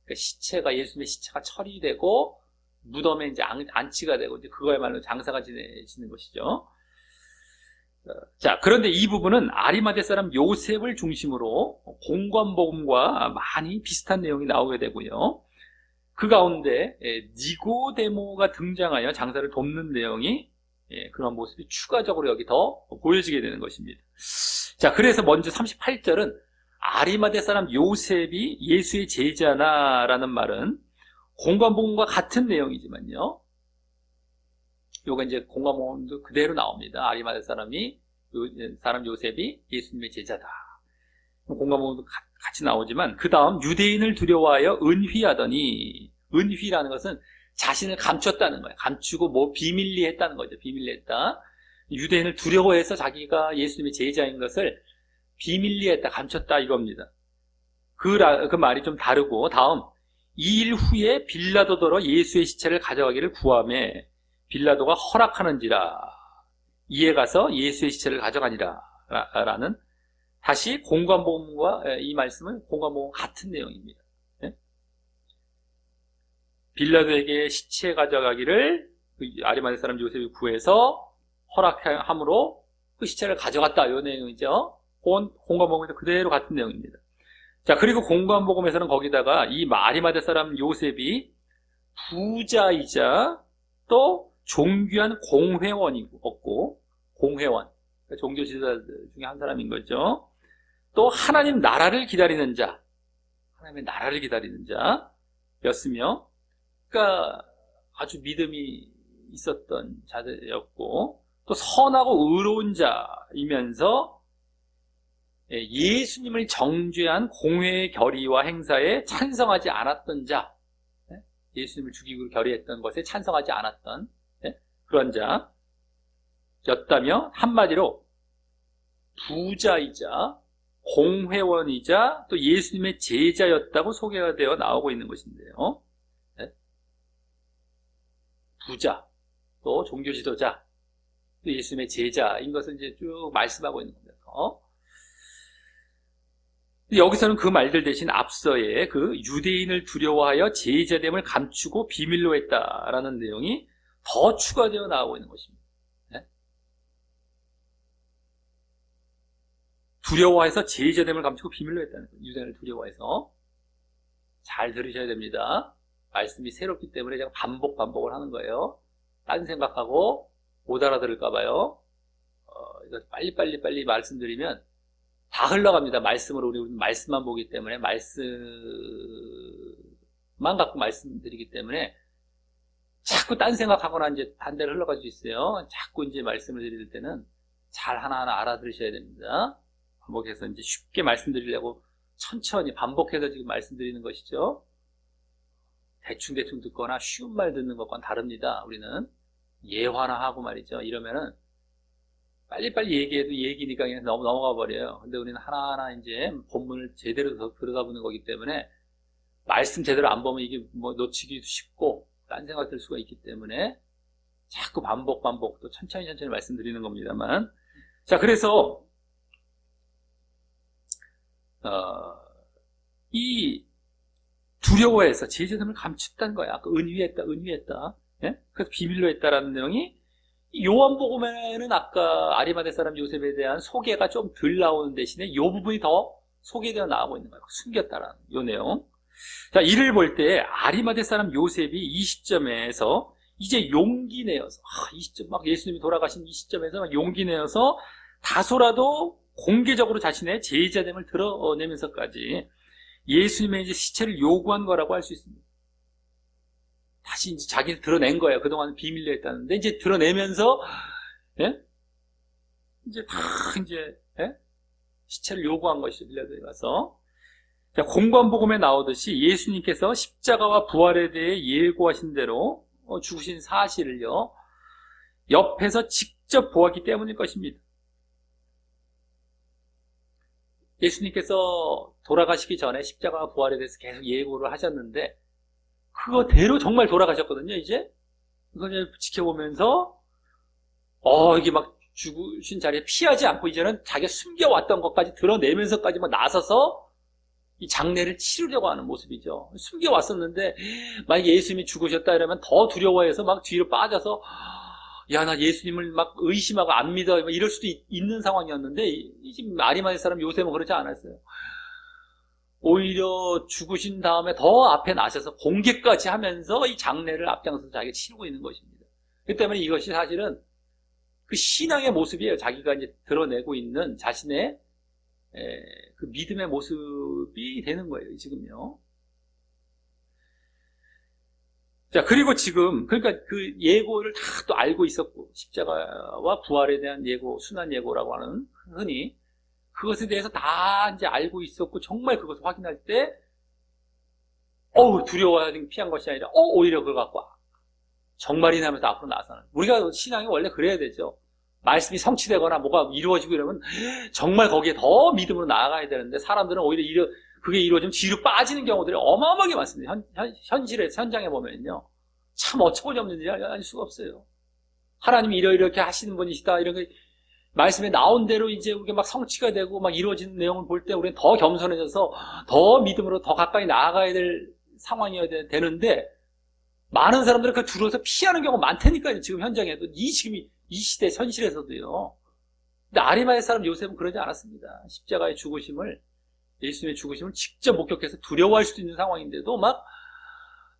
Speaker 1: 그러니까 예수님의 시체가 처리되고 무덤에 이제 안치가 되고 이제 그거야말로 장사가 지내시는 것이죠. 자, 그런데 이 부분은 아리마대 사람 요셉을 중심으로 공관복음과 많이 비슷한 내용이 나오게 되고요. 그 가운데 니고데모가 등장하여 장사를 돕는 내용이, 그런 모습이 추가적으로 여기 더 보여지게 되는 것입니다. 자, 그래서 먼저 38절은 아리마대 사람 요셉이 예수의 제자나라는 말은 공관복음과 같은 내용이지만요. 요거 이제 공관복음도 그대로 나옵니다. 아리마대 사람 요셉이 예수님의 제자다. 공관복음도 같이 나오지만, 그 다음 유대인을 두려워하여 은휘하더니, 은휘라는 것은 자신을 감췄다는 거예요. 감추고 비밀리 했다는 거죠. 비밀리 했다. 유대인을 두려워해서 자기가 예수님의 제자인 것을 비밀리 했다, 감췄다 이겁니다. 그 말이 좀 다르고, 다음 2일 후에 빌라도더러 예수의 시체를 가져가기를 구하매 빌라도가 허락하는지라 이에 가서 예수의 시체를 가져가니라 라는, 다시 공관복음과 이 말씀은 공관복음 같은 내용입니다. 빌라도에게 시체 가져가기를 아리마대 사람 요셉이 구해서 허락함으로 그 시체를 가져갔다, 이 내용이죠. 공관복음에도 그대로 같은 내용입니다. 자, 그리고 공관복음에서는 거기다가 이 아리마대 사람 요셉이 부자이자 또 존귀한 공회원이었고, 공회원, 그러니까 종교 지도자들 중에 한 사람인 거죠. 또 하나님 나라를 기다리는 자, 하나님의 나라를 기다리는 자였으며, 그러니까 아주 믿음이 있었던 자들이었고, 또 선하고 의로운 자이면서 예수님을 정죄한 공회의 결의와 행사에 찬성하지 않았던 자, 예수님을 죽이고 결의했던 것에 찬성하지 않았던 그런 자였다며, 한마디로 부자이자 공회원이자 또 예수님의 제자였다고 소개가 되어 나오고 있는 것인데요. 부자, 또 종교 지도자, 또 예수님의 제자인 것을 이제 쭉 말씀하고 있는 겁니다. 여기서는 그 말들 대신 앞서의 그 유대인을 두려워하여 제자됨을 감추고 비밀로 했다라는 내용이 더 추가되어 나오고 있는 것입니다. 두려워해서 제자됨을 감추고 비밀로 했다는 거예요. 유대인을 두려워해서. 잘 들으셔야 됩니다. 말씀이 새롭기 때문에 제가 반복을 하는 거예요. 딴 생각하고 못 알아들을까 봐요. 이거 빨리 말씀드리면 다 흘러갑니다. 말씀으로 우리 말씀만 보기 때문에 말씀만 갖고 말씀드리기 때문에 자꾸 딴 생각하거나 이제 반대로 흘러갈 수 있어요. 자꾸 이제 말씀을 드릴 때는 잘 하나하나 알아들으셔야 됩니다. 반복해서 이제 쉽게 말씀드리려고 천천히 반복해서 지금 말씀드리는 것이죠. 대충 듣거나 쉬운 말 듣는 것과는 다릅니다. 우리는 예화나하고 말이죠. 이러면은 빨리빨리 얘기해도 얘기니까 그냥 넘어가 버려요. 근데 우리는 하나하나 이제 본문을 제대로 들여다보는 거기 때문에 말씀 제대로 안 보면 이게 뭐 놓치기도 쉽고 딴 생각 들 수가 있기 때문에 자꾸 반복 또 천천히 말씀드리는 겁니다만. 자, 그래서 이 두려워해서 제자됨을 감췄다는 거야. 아까 은위했다. 예? 그래서 비밀로 했다라는 내용이 요한복음에는 아까 아리마대 사람 요셉에 대한 소개가 좀 덜 나오는 대신에 이 부분이 더 소개되어 나오고 있는 거예요. 숨겼다라는 요 내용. 자, 이를 볼 때 아리마대 사람 요셉이 이 시점에서 이제 용기 내어서 이 시점 막 예수님이 돌아가신 이 시점에서 막 용기 내어서 다소라도 공개적으로 자신의 제자됨을 드러내면서까지 예수님의 이제 시체를 요구한 거라고 할 수 있습니다. 다시 이제 자기를 드러낸 거예요. 그동안 비밀로 했다는데 이제 드러내면서 예? 이제 다 이제 예? 시체를 요구한 것이죠. 빌라도에 가서. 자, 공관복음에 나오듯이 예수님께서 십자가와 부활에 대해 예고하신 대로 죽으신 사실을요 옆에서 직접 보았기 때문일 것입니다. 예수님께서 돌아가시기 전에 십자가와 부활에 대해서 계속 예고를 하셨는데 그거대로 정말 돌아가셨거든요. 이제 그걸 지켜보면서 이게 막 죽으신 자리에 피하지 않고 이제는 자기가 숨겨왔던 것까지 드러내면서까지 막 나서서 이 장례를 치르려고 하는 모습이죠. 숨겨왔었는데 만약에 예수님이 죽으셨다 이러면 더 두려워해서 막 뒤로 빠져서 야, 나 예수님을 막 의심하고 안 믿어 이럴 수도 있는 상황이었는데 지금 아리마대 사람 요셉은 그러지 않았어요. 오히려 죽으신 다음에 더 앞에 나서서 공개까지 하면서 이 장례를 앞장서서 자기가 치르고 있는 것입니다. 그렇기 때문에 이것이 사실은 그 신앙의 모습이에요. 자기가 이제 드러내고 있는 자신의 그 믿음의 모습이 되는 거예요, 지금요. 자, 그리고 지금, 그러니까 그 예고를 다 또 알고 있었고, 십자가와 부활에 대한 예고, 순환 예고라고 하는, 흔히, 그것에 대해서 다 이제 알고 있었고, 정말 그것을 확인할 때, 두려워하는 피한 것이 아니라, 오히려 그걸 갖고, 정말이나 하면서 앞으로 나서는. 우리가 신앙이 원래 그래야 되죠. 말씀이 성취되거나 뭐가 이루어지고 이러면 정말 거기에 더 믿음으로 나아가야 되는데 사람들은 오히려 그게 이루어지면 뒤로 빠지는 경우들이 어마어마하게 많습니다. 현장에 보면요. 참 어처구니 없는 일이 아닐 수가 없어요. 하나님이 이렇게 하시는 분이시다. 이런 게 말씀에 나온 대로 이제 우리가 막 성취가 되고 막 이루어지는 내용을 볼 때 우리는 더 겸손해져서 더 믿음으로 더 가까이 나아가야 될 상황이어야 되는데 많은 사람들은 그 두려워서 피하는 경우가 많다니까요. 지금 현장에도. 이 시대 현실에서도요. 근데 아리마대 사람 요셉은 그러지 않았습니다. 십자가의 죽으심을, 예수님의 죽으심을 직접 목격해서 두려워할 수도 있는 상황인데도 막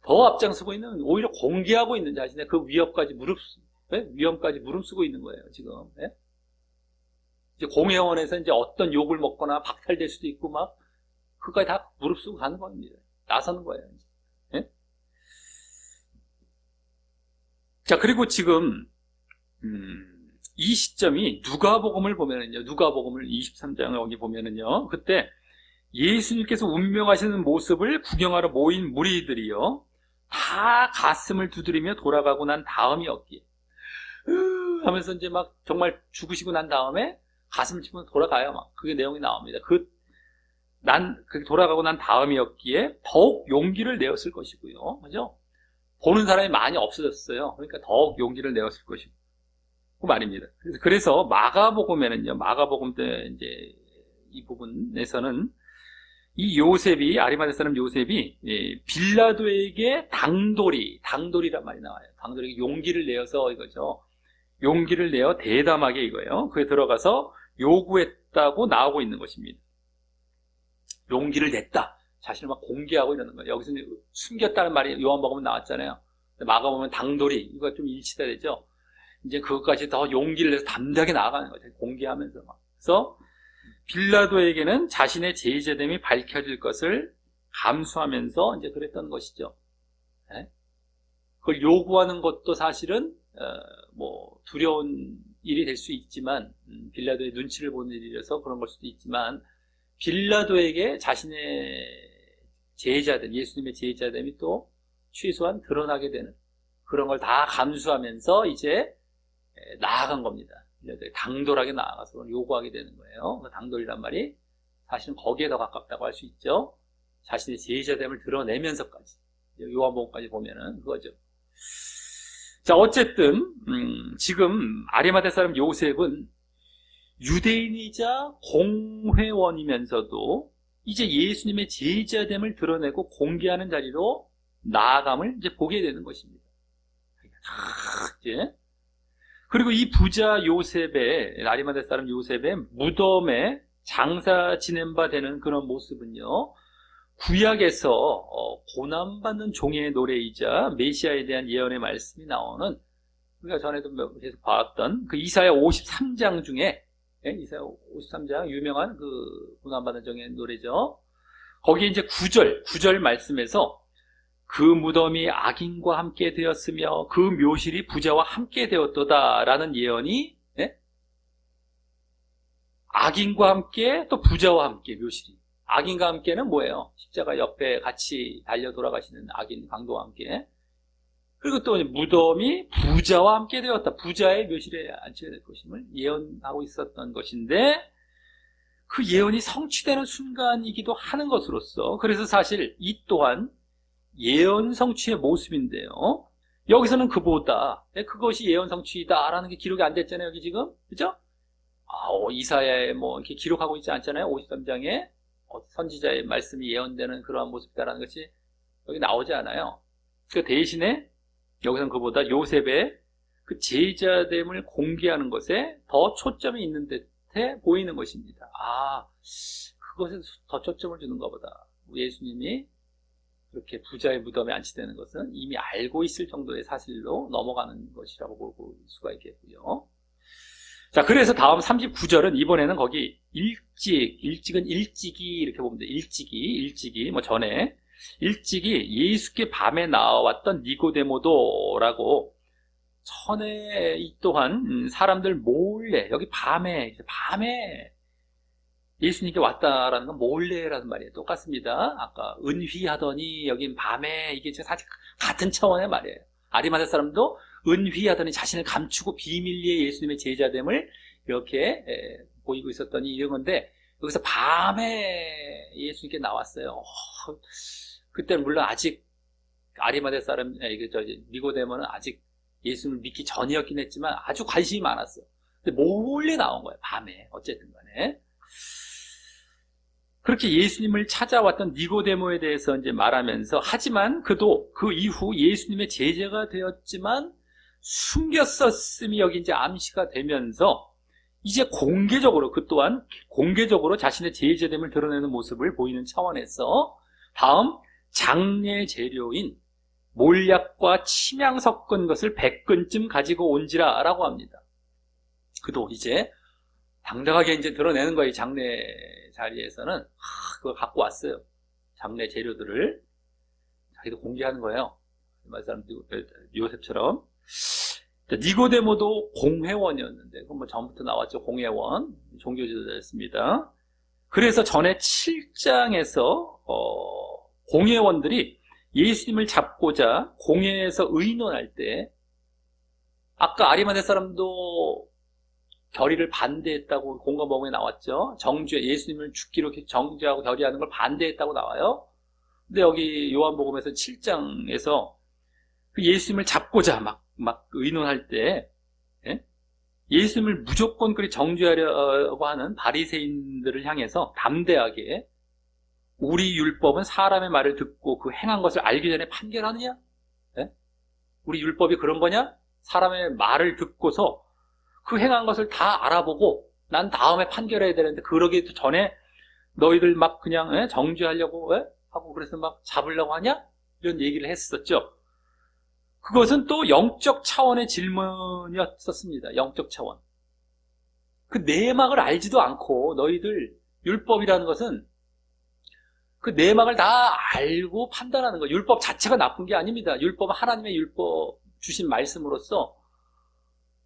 Speaker 1: 더 앞장서고 있는, 오히려 공개하고 있는 자신의 그 위협까지 무릅쓰고 있는 거예요, 지금. 예? 이제 공회원에서 이제 어떤 욕을 먹거나 박탈될 수도 있고 막, 그까지 다 무릅쓰고 가는 겁니다. 나서는 거예요. 예? 자, 그리고 지금, 이 시점이 누가복음을 보면은요, 누가복음을 23장 여기 보면은요, 그때 예수님께서 운명하시는 모습을 구경하러 모인 무리들이요, 다 가슴을 두드리며 돌아가고 난 다음이었기에, 하면서 이제 막 정말 죽으시고 난 다음에 가슴을 치면서 돌아가요. 막 그게 내용이 나옵니다. 그게 돌아가고 난 다음이었기에 더욱 용기를 내었을 것이고요, 그죠? 보는 사람이 많이 없어졌어요. 그러니까 더욱 용기를 내었을 것이고 말입니다. 그래서 마가복음에는요, 마가복음 때 이제 이 부분에서는 이 요셉이, 아리마대 사람 요셉이 빌라도에게 당돌이란 말이 나와요. 당돌이에게 용기를 내어서 이거죠. 용기를 내어 대담하게 이거예요. 그에 들어가서 요구했다고 나오고 있는 것입니다. 용기를 냈다. 자신을 막 공개하고 이러는 거예요. 여기서 숨겼다는 말이 요한복음에 나왔잖아요. 마가복음은 당돌이, 이거 좀 일치가 되죠. 이제 그것까지 더 용기를 내서 담대하게 나아가는 거죠. 공개하면서 막. 그래서 빌라도에게는 자신의 제자됨이 밝혀질 것을 감수하면서 이제 그랬던 것이죠. 네? 그걸 요구하는 것도 사실은 뭐 두려운 일이 될 수 있지만, 빌라도의 눈치를 보는 일이라서 그런 걸 수도 있지만, 빌라도에게 자신의 제자됨, 예수님의 제자됨이 또 최소한 드러나게 되는 그런 걸 다 감수하면서 이제 나아간 겁니다. 당돌하게 나아가서 그걸 요구하게 되는 거예요. 당돌이란 말이 사실은 거기에 더 가깝다고 할 수 있죠. 자신의 제자됨을 드러내면서까지, 요한복음까지 보면은 그거죠. 자, 어쨌든 지금 아리마대 사람 요셉은 유대인이자 공회원이면서도 이제 예수님의 제자됨을 드러내고 공개하는 자리로 나아감을 이제 보게 되는 것입니다. 이제 그리고 이 부자 요셉의, 아리마대 사람 요셉의 무덤에 장사 지낸 바 되는 그런 모습은요, 구약에서 고난받는 종의 노래이자 메시아에 대한 예언의 말씀이 나오는, 우리가 전에도 계속 봐왔던 그 이사야 53장 중에, 이사야 53장 유명한 그 고난받는 종의 노래죠. 거기에 이제 9절 말씀에서 그 무덤이 악인과 함께 되었으며 그 묘실이 부자와 함께 되었도다라는 예언이, 악인과 함께 또 부자와 함께 묘실이, 악인과 함께는 뭐예요? 십자가 옆에 같이 달려 돌아가시는 악인 강도와 함께. 그리고 또 무덤이 부자와 함께 되었다. 부자의 묘실에 앉혀야 될 것임을 예언하고 있었던 것인데, 그 예언이 성취되는 순간이기도 하는 것으로서, 그래서 사실 이 또한 예언 성취의 모습인데요. 여기서는 그보다, 그것이 예언 성취다라는 게 기록이 안 됐잖아요, 여기 지금. 그죠? 이사야에 뭐 이렇게 기록하고 있지 않잖아요. 53장에 선지자의 말씀이 예언되는 그러한 모습이다라는 것이 여기 나오지 않아요. 그 대신에 여기서는 그보다 요셉의 그 제자됨을 공개하는 것에 더 초점이 있는 듯해 보이는 것입니다. 그것에 더 초점을 주는가 보다. 예수님이 그렇게 부자의 무덤에 안치되는 것은 이미 알고 있을 정도의 사실로 넘어가는 것이라고 볼 수가 있겠고요. 자, 그래서 다음 39절은 이번에는 거기 일찍은 일찍이 이렇게 보면 돼요. 일찍이 뭐 전에 일찍이 예수께 밤에 나왔던 니고데모도라고, 전에 이 또한 사람들 몰래, 여기 밤에 예수님께 왔다라는 건 몰래라는 말이에요. 똑같습니다. 아까 은휘하더니 여긴 밤에, 이게 사실 같은 차원의 말이에요. 아리마대 사람도 은휘하더니 자신을 감추고 비밀리에 예수님의 제자됨을 이렇게 보이고 있었더니 이런 건데, 여기서 밤에 예수님께 나왔어요. 그때는 물론 아직 아리마대 사람, 니고데모는 아직 예수님을 믿기 전이었긴 했지만 아주 관심이 많았어요. 근데 몰래 나온 거예요. 밤에. 어쨌든 간에. 그렇게 예수님을 찾아왔던 니고데모에 대해서 이제 말하면서, 하지만 그도 그 이후 예수님의 제자가 되었지만 숨겼었음이 여기 이제 암시가 되면서 이제 공개적으로, 그 또한 공개적으로 자신의 제자됨을 드러내는 모습을 보이는 차원에서 다음 장례 재료인 몰약과 침향 섞은 것을 100근쯤 가지고 온지라 라고 합니다. 그도 이제 당당하게 이제 드러내는 거예요. 장례 자리에서는 그걸 갖고 왔어요. 장례 재료들을 자기도 공개하는 거예요. 요셉처럼. 니고데모도 공회원이었는데, 그건 뭐 전부터 나왔죠. 공회원, 종교지도자였습니다. 그래서 전에 7장에서 공회원들이 예수님을 잡고자 공회에서 의논할 때, 아까 아리마대 사람도 결의를 반대했다고 공감복음에 나왔죠. 예수님을 죽기로 정죄하고 결의하는 걸 반대했다고 나와요. 근데 여기 요한복음에서 7장에서 그 예수님을 잡고자 막 의논할 때, 예수님을 무조건 그리 정죄하려고 하는 바리새인들을 향해서 담대하게, 우리 율법은 사람의 말을 듣고 그 행한 것을 알기 전에 판결하느냐? 우리 율법이 그런 거냐? 사람의 말을 듣고서 그 행한 것을 다 알아보고 난 다음에 판결해야 되는데, 그러기 전에 너희들 막 그냥 정죄하려고 하고 그래서 막 잡으려고 하냐? 이런 얘기를 했었죠. 그것은 또 영적 차원의 질문이었었습니다. 영적 차원. 그 내막을 알지도 않고 너희들 율법이라는 것은 그 내막을 다 알고 판단하는 거예요. 율법 자체가 나쁜 게 아닙니다. 율법은 하나님의 율법 주신 말씀으로서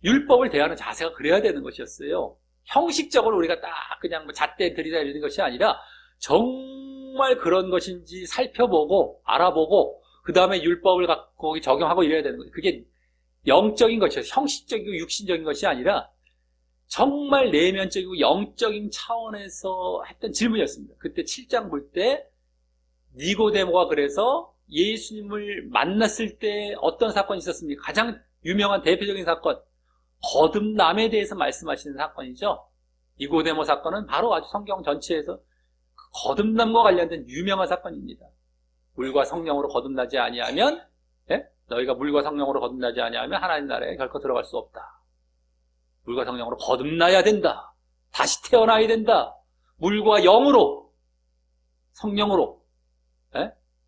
Speaker 1: 율법을 대하는 자세가 그래야 되는 것이었어요. 형식적으로 우리가 딱 그냥 뭐 잣대 들이다 이러는 것이 아니라 정말 그런 것인지 살펴보고 알아보고 그 다음에 율법을 갖고 적용하고 이래야 되는 거예요. 그게 영적인 것이어요. 형식적이고 육신적인 것이 아니라 정말 내면적이고 영적인 차원에서 했던 질문이었습니다. 그때 7장 볼 때 니고데모가 그래서 예수님을 만났을 때 어떤 사건이 있었습니까? 가장 유명한 대표적인 사건, 거듭남에 대해서 말씀하시는 사건이죠. 니고데모 사건은 바로 아주 성경 전체에서 거듭남과 관련된 유명한 사건입니다. 물과 성령으로 거듭나지 아니하면, 너희가 물과 성령으로 거듭나지 아니하면 하나님 나라에 결코 들어갈 수 없다. 물과 성령으로 거듭나야 된다. 다시 태어나야 된다. 물과 영으로, 성령으로,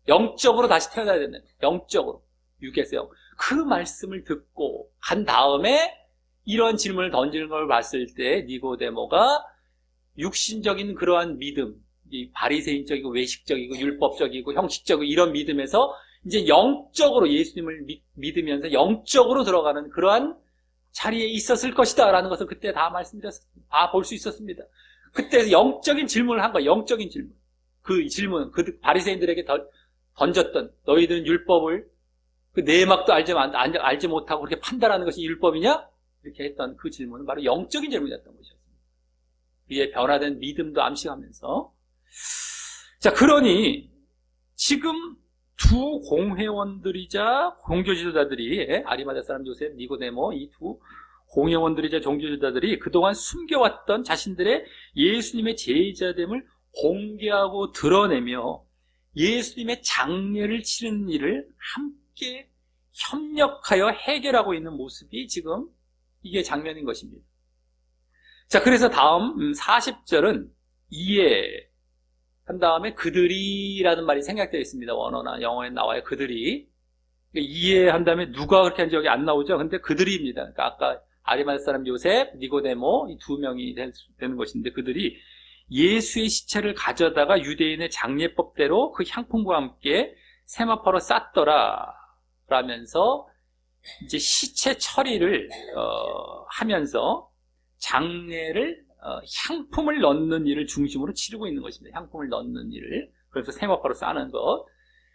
Speaker 1: 영적으로 다시 태어나야 된다. 영적으로, 육에서 영. 그 말씀을 듣고 간 다음에 이런 질문을 던지는 걸 봤을 때 니고데모가 육신적인 그러한 믿음, 이 바리새인적이고 외식적이고 율법적이고 형식적이고 이런 믿음에서 이제 영적으로 예수님을 믿으면서 영적으로 들어가는 그러한 자리에 있었을 것이다 라는 것을 그때 다 말씀드렸습니다. 다 볼 수 있었습니다. 그때 영적인 질문을 한 거예요. 영적인 질문. 그 질문, 그 바리새인들에게 던졌던 너희들은 율법을 그 내막도 알지 못하고 그렇게 판단하는 것이 율법이냐? 이렇게 했던 그 질문은 바로 영적인 질문이었던 것이었습니다. 그의 변화된 믿음도 암시하면서 자, 그러니 지금 두 공회원들이자 종교지도자들이 아리마대 사람 요셉, 니고데모 이 두 공회원들이자 종교지도자들이 그동안 숨겨왔던 자신들의 예수님의 제자됨을 공개하고 드러내며 예수님의 장례를 치르는 일을 함께 협력하여 해결하고 있는 모습이 지금 이게 장면인 것입니다. 자, 그래서 다음 40절은 이해한 다음에 그들이라는 말이 생략되어 있습니다. 원어나 영어에 나와요. 그들이. 이해한 다음에 누가 그렇게 하는지 여기 안 나오죠. 근데 그들입니다. 그러니까 아까 아리마대 사람 요셉, 니고데모 이 두 명이 되는 것인데 그들이 예수의 시체를 가져다가 유대인의 장례법대로 그 향품과 함께 세마포로 쌌더라 라면서 이제 시체 처리를 하면서 장례를 향품을 넣는 일을 중심으로 치르고 있는 것입니다. 향품을 넣는 일을. 그래서 세마포로 싸는 것.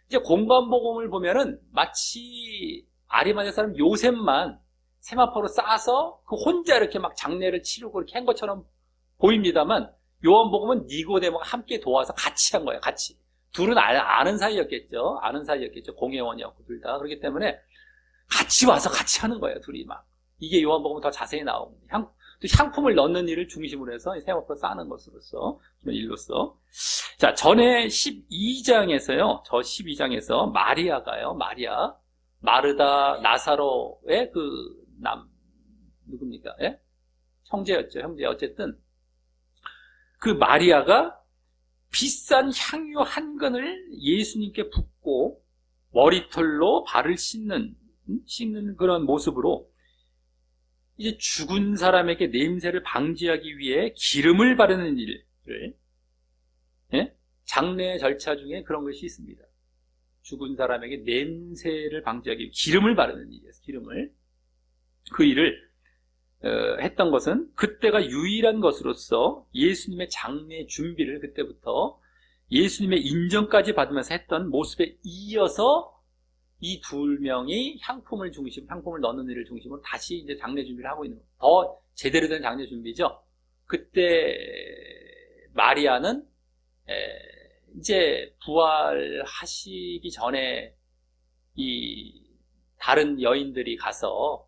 Speaker 1: 이제 공관복음을 보면은 마치 아리마대 사람 요셉만 세마포로 싸서 그 혼자 이렇게 막 장례를 치르고 이렇게 한 것처럼 보입니다만 요한복음은 니고데모가 함께 도와서 같이 한 거예요. 같이. 둘은 아는 사이였겠죠. 아는 사이였겠죠. 공회원이었고 둘 다. 그렇기 때문에 같이 와서 같이 하는 거예요. 둘이 막. 이게 요한복음은 더 자세히 나옵니다. 또 향품을 넣는 일을 중심으로 해서 세마포로 싸는 것으로서 그런 일로서. 자, 전에 12장에서요. 저 12장에서 마리아가요. 마르다 나사로의 그 누굽니까? 예? 형제였죠. 형제. 어쨌든 그 마리아가 비싼 향유 한 근을 예수님께 붓고 머리털로 발을 씻는 그런 모습으로 이제 죽은 사람에게 냄새를 방지하기 위해 기름을 바르는 일을, 예? 장례 절차 중에 그런 것이 있습니다. 죽은 사람에게 냄새를 방지하기 위해 기름을 바르는 일이었어요. 기름을. 그 일을 했던 것은 그때가 유일한 것으로서 예수님의 장례 준비를 그때부터 예수님의 인정까지 받으면서 했던 모습에 이어서 이 두 명이 향품을 넣는 일을 중심으로 다시 이제 장례 준비를 하고 있는 거예요. 더 제대로 된 장례 준비죠. 그때 마리아는 이제 부활하시기 전에 이 다른 여인들이 가서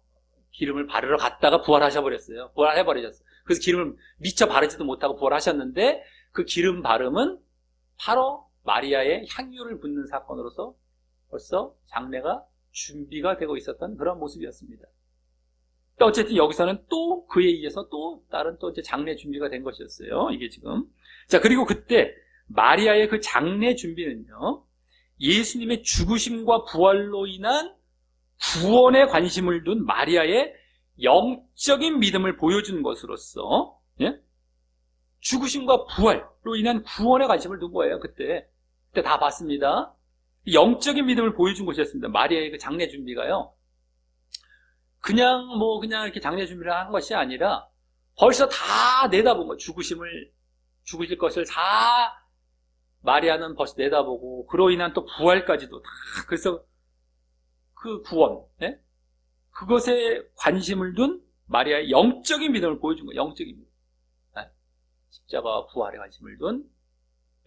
Speaker 1: 기름을 바르러 갔다가 부활하셔버렸어요. 부활해버리셨어요. 그래서 기름을 미처 바르지도 못하고 부활하셨는데 그 기름 바름은 바로 마리아의 향유를 붓는 사건으로서 벌써 장례가 준비가 되고 있었던 그런 모습이었습니다. 또 어쨌든 여기서는 또 그에 의해서 또 다른 또 이제 장례 준비가 된 것이었어요. 이게 지금. 자, 그리고 그때 마리아의 그 장례 준비는요, 예수님의 죽으심과 부활로 인한 구원에 관심을 둔 마리아의 영적인 믿음을 보여준 것으로서 죽으심과 부활로 인한 구원에 관심을 둔 거예요. 그때 다 봤습니다. 영적인 믿음을 보여준 것이었습니다. 마리아의 그 장례 준비가요. 그냥 이렇게 장례 준비를 한 것이 아니라 벌써 다 내다본 거예요. 죽으실 것을 다 마리아는 벌써 내다보고, 그로 인한 또 부활까지도 다, 그래서 그 구원, 네? 그것에 관심을 둔 마리아의 영적인 믿음을 보여준 거예요. 영적인 믿음. 네? 십자가와 부활에 관심을 둔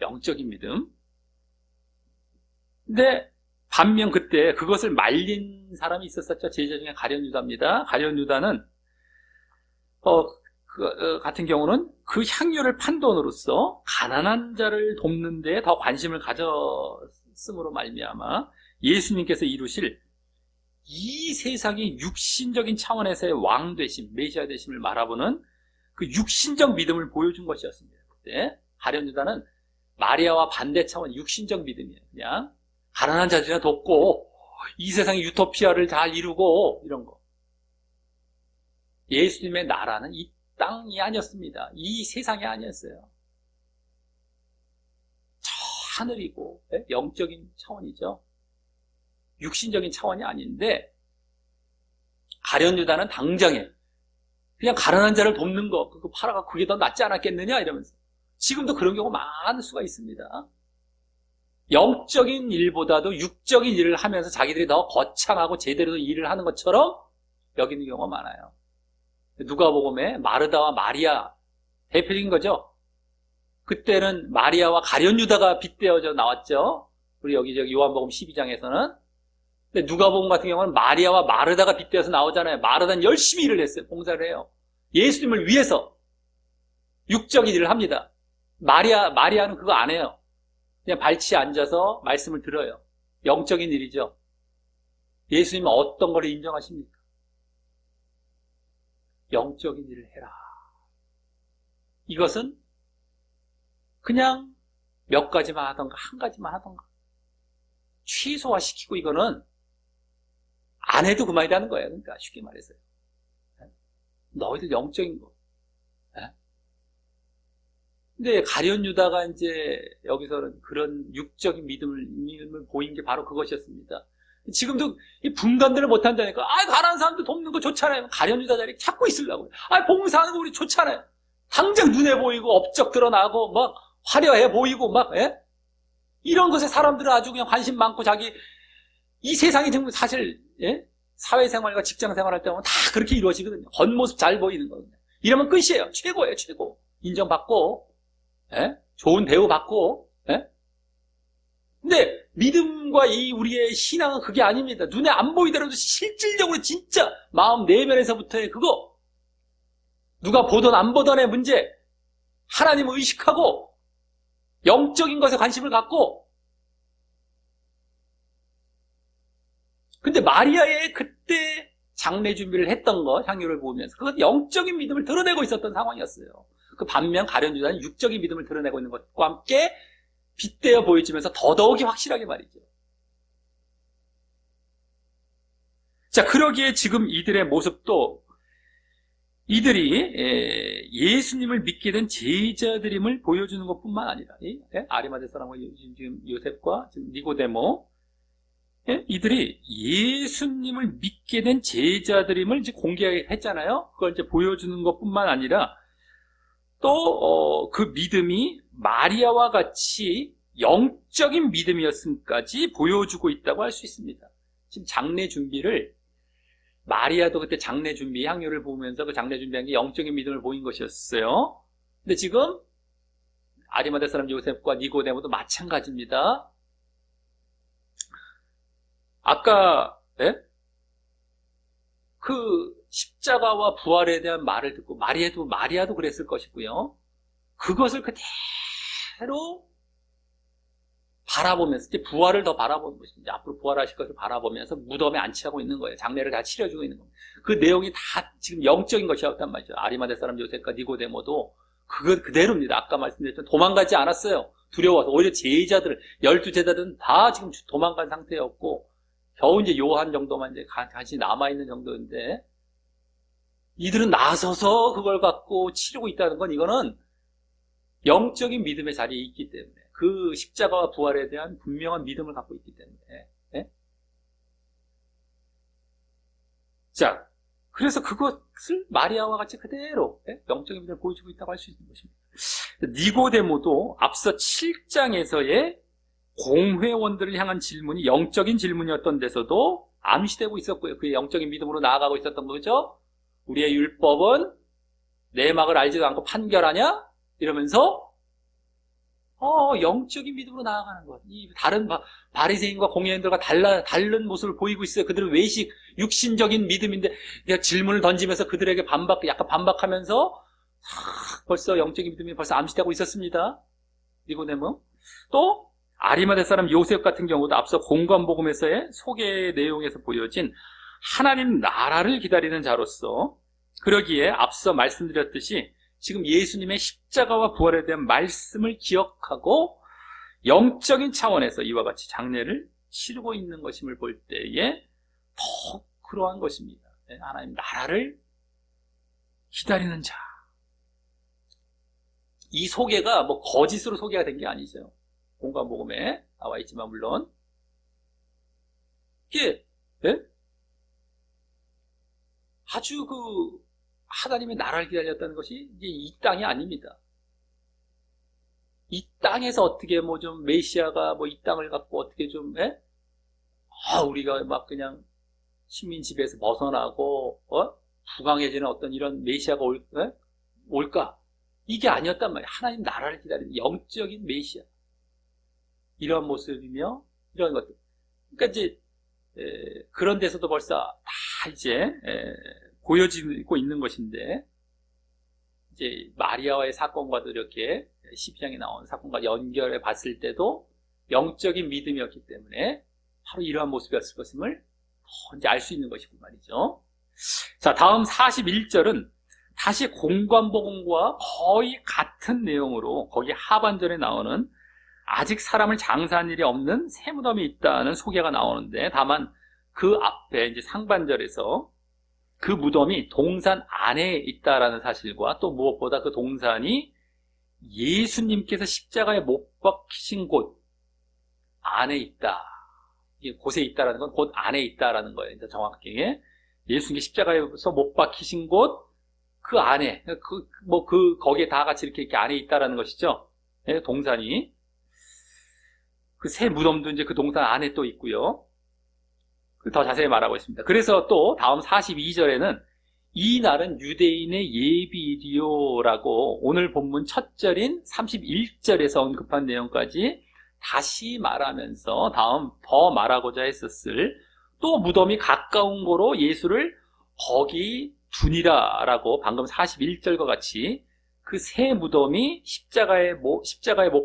Speaker 1: 영적인 믿음. 근데 반면 그때 그것을 말린 사람이 있었었죠. 제자 중에 가룟 유다입니다. 가룟 유다는 같은 경우는 그 향유를 판 돈으로써 가난한 자를 돕는 데 더 관심을 가졌음으로 말미암아 예수님께서 이루실 이 세상의 육신적인 차원에서의 왕 되심, 메시아 되심을 말하보는 그 육신적 믿음을 보여준 것이었습니다. 그때 가룟 유다는 마리아와 반대 차원 육신적 믿음이에요. 그냥 가난한 자들이나 돕고 이 세상의 유토피아를 잘 이루고 이런 거. 예수님의 나라는 이 땅이 아니었습니다. 이 세상이 아니었어요. 저 하늘이고 영적인 차원이죠. 육신적인 차원이 아닌데 가룟 유다는 당장에 그냥 가난한 자를 돕는 거 그거 팔아가 그게 더 낫지 않았겠느냐 이러면서 지금도 그런 경우 많을 수가 있습니다. 영적인 일보다도 육적인 일을 하면서 자기들이 더 거창하고 제대로 일을 하는 것처럼 여기는 경우가 많아요. 누가복음에 마르다와 마리아 대표적인 거죠. 그때는 마리아와 가룟 유다가 빗대어져 나왔죠. 우리 여기 요한복음 12장에서는. 근데 누가복음 같은 경우는 마리아와 마르다가 빗대어서 나오잖아요. 마르다는 열심히 일을 했어요. 봉사를 해요. 예수님을 위해서 육적인 일을 합니다. 마리아는 그거 안 해요. 그냥 발치에 앉아서 말씀을 들어요. 영적인 일이죠. 예수님은 어떤 걸 인정하십니까? 영적인 일을 해라. 이것은 그냥 몇 가지만 하던가 한 가지만 하던가 최소화시키고 이거는 안 해도 그만이라는 거예요. 그러니까 쉽게 말해서요. 너희들 영적인 거. 근데 가룟 유다가 이제 여기서는 그런 육적인 믿음을 보인 게 바로 그것이었습니다. 지금도 이 분간들을 못 한다니까. 가난한 사람들 돕는 거 좋잖아요. 가룟 유다 자리 찾고 있으려고. 봉사하는 거 우리 좋잖아요. 당장 눈에 보이고 업적 드러나고 막 화려해 보이고 막 이런 것에 사람들은 아주 그냥 관심 많고 자기 이 세상이 지금 사실 사회생활과 직장생활할 때 보면 다 그렇게 이루어지거든요. 겉모습 잘 보이는 거거든요. 이러면 끝이에요. 최고예요. 최고. 인정받고 좋은 대우 받고. 근데 믿음과 이 우리의 신앙은 그게 아닙니다. 눈에 안 보이더라도 실질적으로 진짜 마음 내면에서부터의 그거. 누가 보던 안 보던의 문제. 하나님을 의식하고 영적인 것에 관심을 갖고. 근데 마리아의 그때 장례 준비를 했던 거, 향유를 부으면서 그건 영적인 믿음을 드러내고 있었던 상황이었어요. 그 반면 가룟 유다는 육적인 믿음을 드러내고 있는 것과 함께 빗대어 보여지면서 더더욱이 확실하게 말이죠. 자, 그러기에 지금 이들의 모습도 이들이 예수님을 믿게 된 제자들임을 보여주는 것뿐만 아니라 아리마대 사람과 지금 요셉과 지금 니고데모 이들이 예수님을 믿게 된 제자들임을 이제 공개했잖아요. 그걸 이제 보여주는 것뿐만 아니라 또 그 믿음이 마리아와 같이 영적인 믿음이었음까지 보여주고 있다고 할 수 있습니다. 지금 장례 준비를 마리아도 그때 장례 준비 향유를 부으면서 그 장례 준비한 게 영적인 믿음을 보인 것이었어요. 근데 지금 아리마대 사람 요셉과 니고데모도 마찬가지입니다. 아까 그 십자가와 부활에 대한 말을 듣고 마리아도 그랬을 것이고요. 그것을 그대로 바라보면서 이제 부활을 더 바라보는 것입니다. 앞으로 부활하실 것을 바라보면서 무덤에 안치하고 있는 거예요. 장례를 다 치러주고 있는 겁니다. 그 내용이 다 지금 영적인 것이었단 말이죠. 아리마대 사람 요셉과 니고데모도 그거 그대로입니다. 아까 말씀드렸던 도망가지 않았어요. 두려워서. 오히려 제자들, 12제자들은 다 지금 도망간 상태였고 겨우 이제 요한 정도만 이제 같이 남아있는 정도인데 이들은 나서서 그걸 갖고 치르고 있다는 건 이거는 영적인 믿음의 자리에 있기 때문에, 그 십자가와 부활에 대한 분명한 믿음을 갖고 있기 때문에. 예? 자, 그래서 그것을 마리아와 같이 그대로 영적인 믿음을 보여주고 있다고 할 수 있는 것입니다. 니고데모도 앞서 7장에서의 공회원들을 향한 질문이 영적인 질문이었던 데서도 암시되고 있었고요. 그의 영적인 믿음으로 나아가고 있었던 거죠. 우리의 율법은 내막을 알지도 않고 판결하냐? 이러면서 영적인 믿음으로 나아가는 것. 이 다른 바리새인과 공회원들과 다른 모습을 보이고 있어요. 그들은 외식, 육신적인 믿음인데 질문을 던지면서 그들에게 약간 반박하면서 벌써 영적인 믿음이 벌써 암시되고 있었습니다. 니고데모. 또 아리마대 사람 요셉 같은 경우도 앞서 공관복음에서의 소개 내용에서 보여진 하나님 나라를 기다리는 자로서, 그러기에 앞서 말씀드렸듯이 지금 예수님의 십자가와 부활에 대한 말씀을 기억하고 영적인 차원에서 이와 같이 장례를 치르고 있는 것임을 볼 때에 더 그러한 것입니다. 하나님 나라를 기다리는 자. 이 소개가 뭐 거짓으로 소개가 된 게 아니죠. 공관복음에 나와 있지만 물론 이게 아주 하나님의 나라를 기다렸다는 것이 이제 이 땅이 아닙니다. 이 땅에서 어떻게 뭐 좀 메시아가 뭐 이 땅을 갖고 어떻게 좀 우리가 막 그냥 식민 지배에서 벗어나고 부강해지는 어떤 이런 메시아가 올까? 이게 아니었단 말이에요. 하나님 나라를 기다리는 영적인 메시아. 이런 모습이며 이런 것들. 그러니까 이제 그런 데서도 벌써 다 이제 보여지고 있는 것인데, 이제 마리아와의 사건과도 이렇게 12장에 나온 사건과 연결해 봤을 때도 영적인 믿음이었기 때문에 바로 이러한 모습이었을 것임을 더 이제 알 수 있는 것이고 말이죠. 자, 다음 41절은 다시 공관복음과 거의 같은 내용으로 거기 하반절에 나오는 아직 사람을 장사한 일이 없는 새 무덤이 있다는 소개가 나오는데, 다만 그 앞에 이제 상반절에서 그 무덤이 동산 안에 있다라는 사실과 또 무엇보다 그 동산이 예수님께서 십자가에 못 박히신 곳 안에 있다. 이게 곳에 있다라는 건 곳 안에 있다라는 거예요. 정확하게 예수님께 십자가에서 못 박히신 곳 그 안에 거기에 다 같이 이렇게 안에 있다라는 것이죠. 동산이 그 새 무덤도 이제 그 동산 안에 또 있고요. 더 자세히 말하고 있습니다. 그래서 또 다음 42절에는 이 날은 유대인의 예비일이요라고 오늘 본문 첫 절인 31절에서 언급한 내용까지 다시 말하면서 다음 더 말하고자 했었을, 또 무덤이 가까운 거로 예수를 거기 두니라라고 방금 41절과 같이 그 새 무덤이 십자가에 못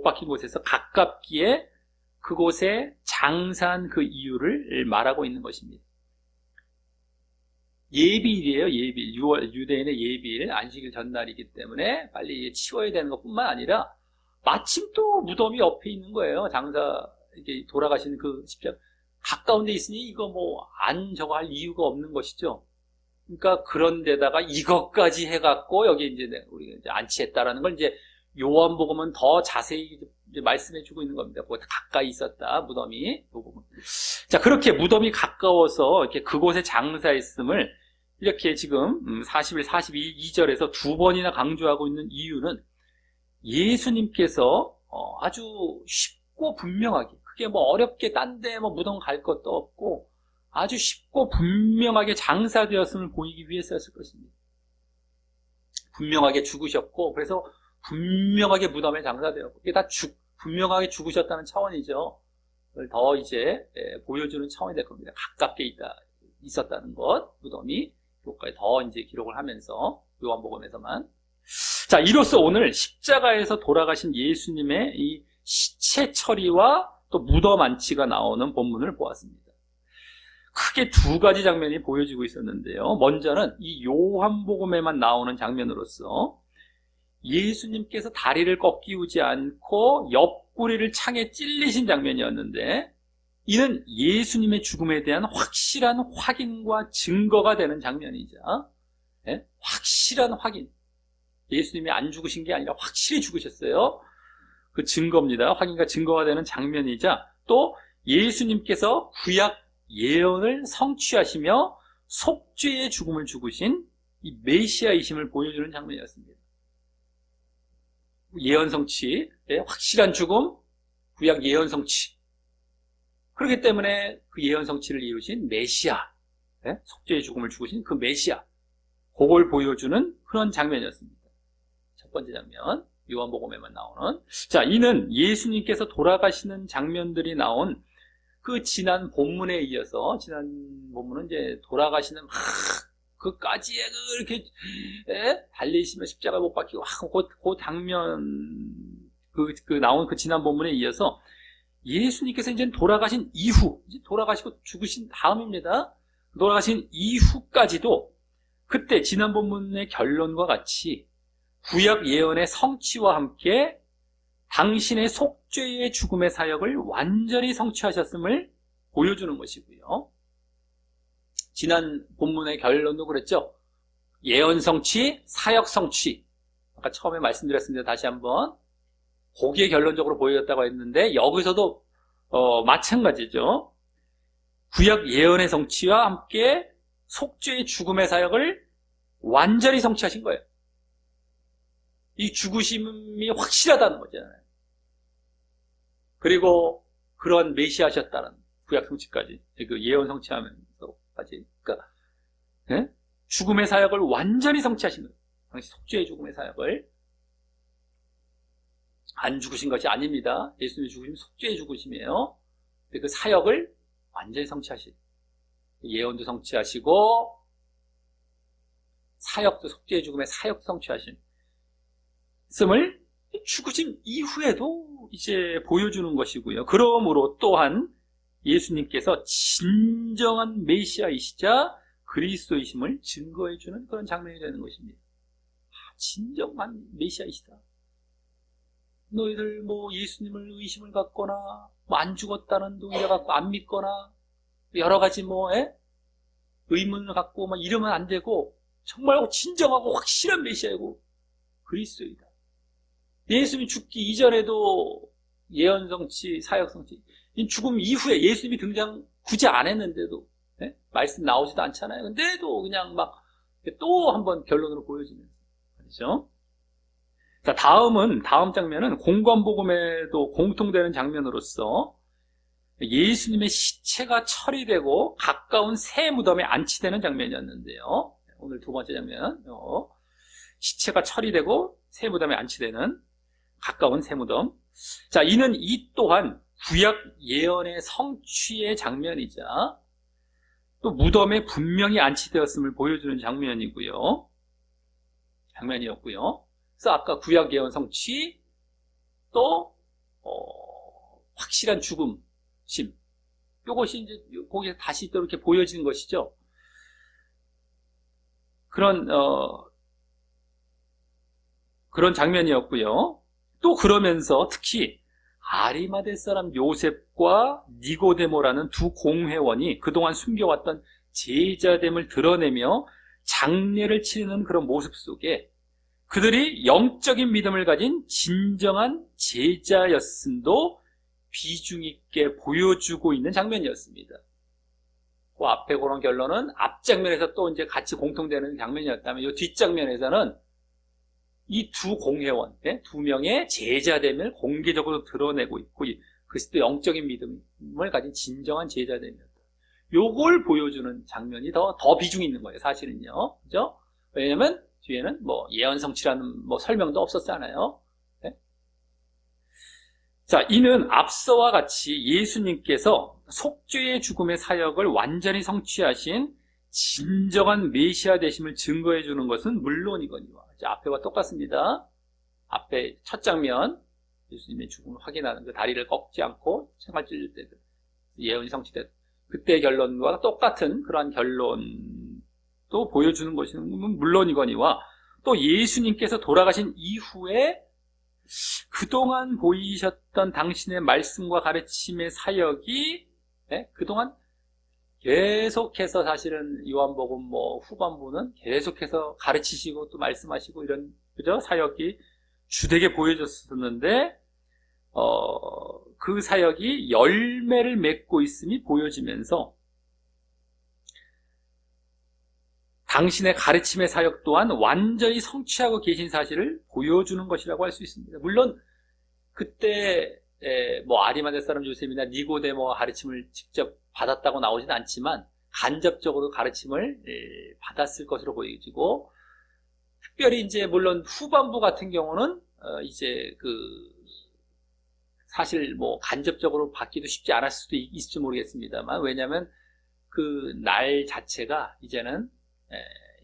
Speaker 1: 박힌 곳에서 가깝기에 그곳에 장사한 그 이유를 말하고 있는 것입니다. 예비일이에요. 예비일. 유대인의 예비일, 안식일 전날이기 때문에 빨리 치워야 되는 것뿐만 아니라 마침 또 무덤이 옆에 있는 거예요. 이렇게 돌아가시는 그 십자가 가까운 데 있으니 이거 안 저거 할 이유가 없는 것이죠. 그러니까 그런 데다가 이것까지 해갖고 여기 이제 우리가 이제 안치했다라는 걸 이제 요한복음은 더 자세히 이제 말씀해주고 있는 겁니다. 가까이 있었다, 무덤이. 자, 그렇게 무덤이 가까워서 이렇게 그곳에 장사했음을 이렇게 지금 41, 42절에서 두 번이나 강조하고 있는 이유는 예수님께서 아주 쉽고 분명하게, 그게 어렵게 딴 데 무덤 갈 것도 없고 아주 쉽고 분명하게 장사되었음을 보이기 위해서였을 것입니다. 분명하게 죽으셨고, 그래서 분명하게 무덤에 장사되었고, 이게 다 분명하게 죽으셨다는 차원이죠. 그걸 더 이제 보여주는 차원이 될 겁니다. 가깝게 있었다는 것, 무덤이. 그것까지 더 이제 기록을 하면서 요한복음에서만. 자, 이로써 오늘 십자가에서 돌아가신 예수님의 이 시체 처리와 또 무덤 안치가 나오는 본문을 보았습니다. 크게 두 가지 장면이 보여지고 있었는데요. 먼저는 이 요한복음에만 나오는 장면으로서 예수님께서 다리를 꺾이우지 않고 옆구리를 창에 찔리신 장면이었는데, 이는 예수님의 죽음에 대한 확실한 확인과 증거가 되는 장면이죠. 네? 확실한 확인. 예수님이 안 죽으신 게 아니라 확실히 죽으셨어요. 그 증거입니다. 확인과 증거가 되는 장면이자 또 예수님께서 구약 예언을 성취하시며 속죄의 죽음을 죽으신 이 메시아이심을 보여주는 장면이었습니다. 예언 성취, 확실한 죽음, 구약 예언 성취. 그렇기 때문에 그 예언 성취를 이루신 메시아, 속죄의 죽음을 죽으신 그 메시아, 그걸 보여주는 그런 장면이었습니다. 첫 번째 장면, 요한복음에만 나오는. 자, 이는 예수님께서 돌아가시는 장면들이 나온 그 지난 본문에 이어서, 지난 본문은 이제 돌아가시는 그까지에 이렇게 달리시며 십자가 못 박히고 그 장면, 나온 그 지난 본문에 이어서 예수님께서 이제 돌아가신 이후, 이제 돌아가시고 죽으신 다음입니다. 돌아가신 이후까지도 그때 지난 본문의 결론과 같이 구약 예언의 성취와 함께 당신의 속죄의 죽음의 사역을 완전히 성취하셨음을 보여주는 것이고요. 지난 본문의 결론도 그랬죠. 예언 성취, 사역 성취. 아까 처음에 말씀드렸습니다. 다시 한번. 거기에 결론적으로 보여졌다고 했는데 여기서도 마찬가지죠. 구약 예언의 성취와 함께 속죄의 죽음의 사역을 완전히 성취하신 거예요. 이 죽으심이 확실하다는 거잖아요. 그리고 그런 메시아셨다는 구약 성취까지, 그 예언 성취하면서까지, 그러니까 죽음의 사역을 완전히 성취하신 거예요. 당시 속죄의 죽음의 사역을. 안 죽으신 것이 아닙니다. 예수님이 죽으시면 속죄의 죽으심이에요. 근데 그 사역을 완전히 성취하신, 예언도 성취하시고 사역도, 속죄의 죽음의 사역 성취하신 씀을 죽으신 이후에도 이제 보여주는 것이고요. 그러므로 또한 예수님께서 진정한 메시아이시자 그리스도이심을 증거해주는 그런 장면이 되는 것입니다. 진정한 메시아이시다. 너희들 뭐 예수님을 의심을 갖거나 뭐 안 죽었다는 동의를 갖고 안 믿거나 여러 가지 의문을 갖고 막 이러면 안 되고 정말 진정하고 확실한 메시아이고 그리스도이다. 예수님이 죽기 이전에도 예언 성취, 사역 성취, 죽음 이후에 예수님이 등장 굳이 안 했는데도 말씀 나오지도 않잖아요. 근데도 그냥 막 또 한번 결론으로 보여지면서, 그렇죠? 자, 다음 장면은 공관복음에도 공통되는 장면으로서 예수님의 시체가 처리되고 가까운 새 무덤에 안치되는 장면이었는데요. 오늘 두 번째 장면, 시체가 처리되고 새 무덤에 안치되는 가까운 새 무덤. 자, 이는 이 또한 구약 예언의 성취의 장면이자 또 무덤에 분명히 안치되었음을 보여주는 장면이었고요. 그래서 아까 구약 예언 성취, 또 확실한 죽음심, 이것이 이제 거기에 다시 또 이렇게 보여지는 것이죠. 그런 장면이었고요. 또 그러면서 특히 아리마대 사람 요셉과 니고데모라는 두 공회원이 그동안 숨겨왔던 제자됨을 드러내며 장례를 치르는 그런 모습 속에 그들이 영적인 믿음을 가진 진정한 제자였음도 비중 있게 보여주고 있는 장면이었습니다. 그 앞에 그런 결론은 앞장면에서 또 이제 같이 공통되는 장면이었다면 이 뒷장면에서는 이 두 공회원, 두 명의 제자됨을 공개적으로 드러내고 있고 그리스도 영적인 믿음을 가진 진정한 제자됨이었다. 요걸 보여주는 장면이 더 비중이 있는 거예요, 사실은요. 그죠? 왜냐면 뒤에는 뭐 예언 성취라는 뭐 설명도 없었잖아요. 자, 이는 앞서와 같이 예수님께서 속죄의 죽음의 사역을 완전히 성취하신 진정한 메시아 되심을 증거해 주는 것은 물론이거니와. 앞에와 똑같습니다. 앞에 첫 장면, 예수님의 죽음을 확인하는 그 다리를 꺾지 않고 생활 찔릴 때 예언이 성취된 그때의 결론과 똑같은 그러한 결론도 보여주는 것은 물론이거니와 또 예수님께서 돌아가신 이후에 그동안 보이셨던 당신의 말씀과 가르침의 사역이 그동안 계속해서 사실은 요한복음 후반부는 계속해서 가르치시고 또 말씀하시고 이런 그죠? 사역이 주되게 보여졌었는데, 그 사역이 열매를 맺고 있음이 보여지면서 당신의 가르침의 사역 또한 완전히 성취하고 계신 사실을 보여주는 것이라고 할 수 있습니다. 물론 그때 뭐 아리마대 사람 요셉이나 니고데모가 가르침을 직접 받았다고 나오진 않지만 간접적으로 가르침을 받았을 것으로 보여지고, 특별히 이제 물론 후반부 같은 경우는 이제 사실 뭐 간접적으로 받기도 쉽지 않았을 수도 있을지 모르겠습니다만, 왜냐하면 그 날 자체가 이제는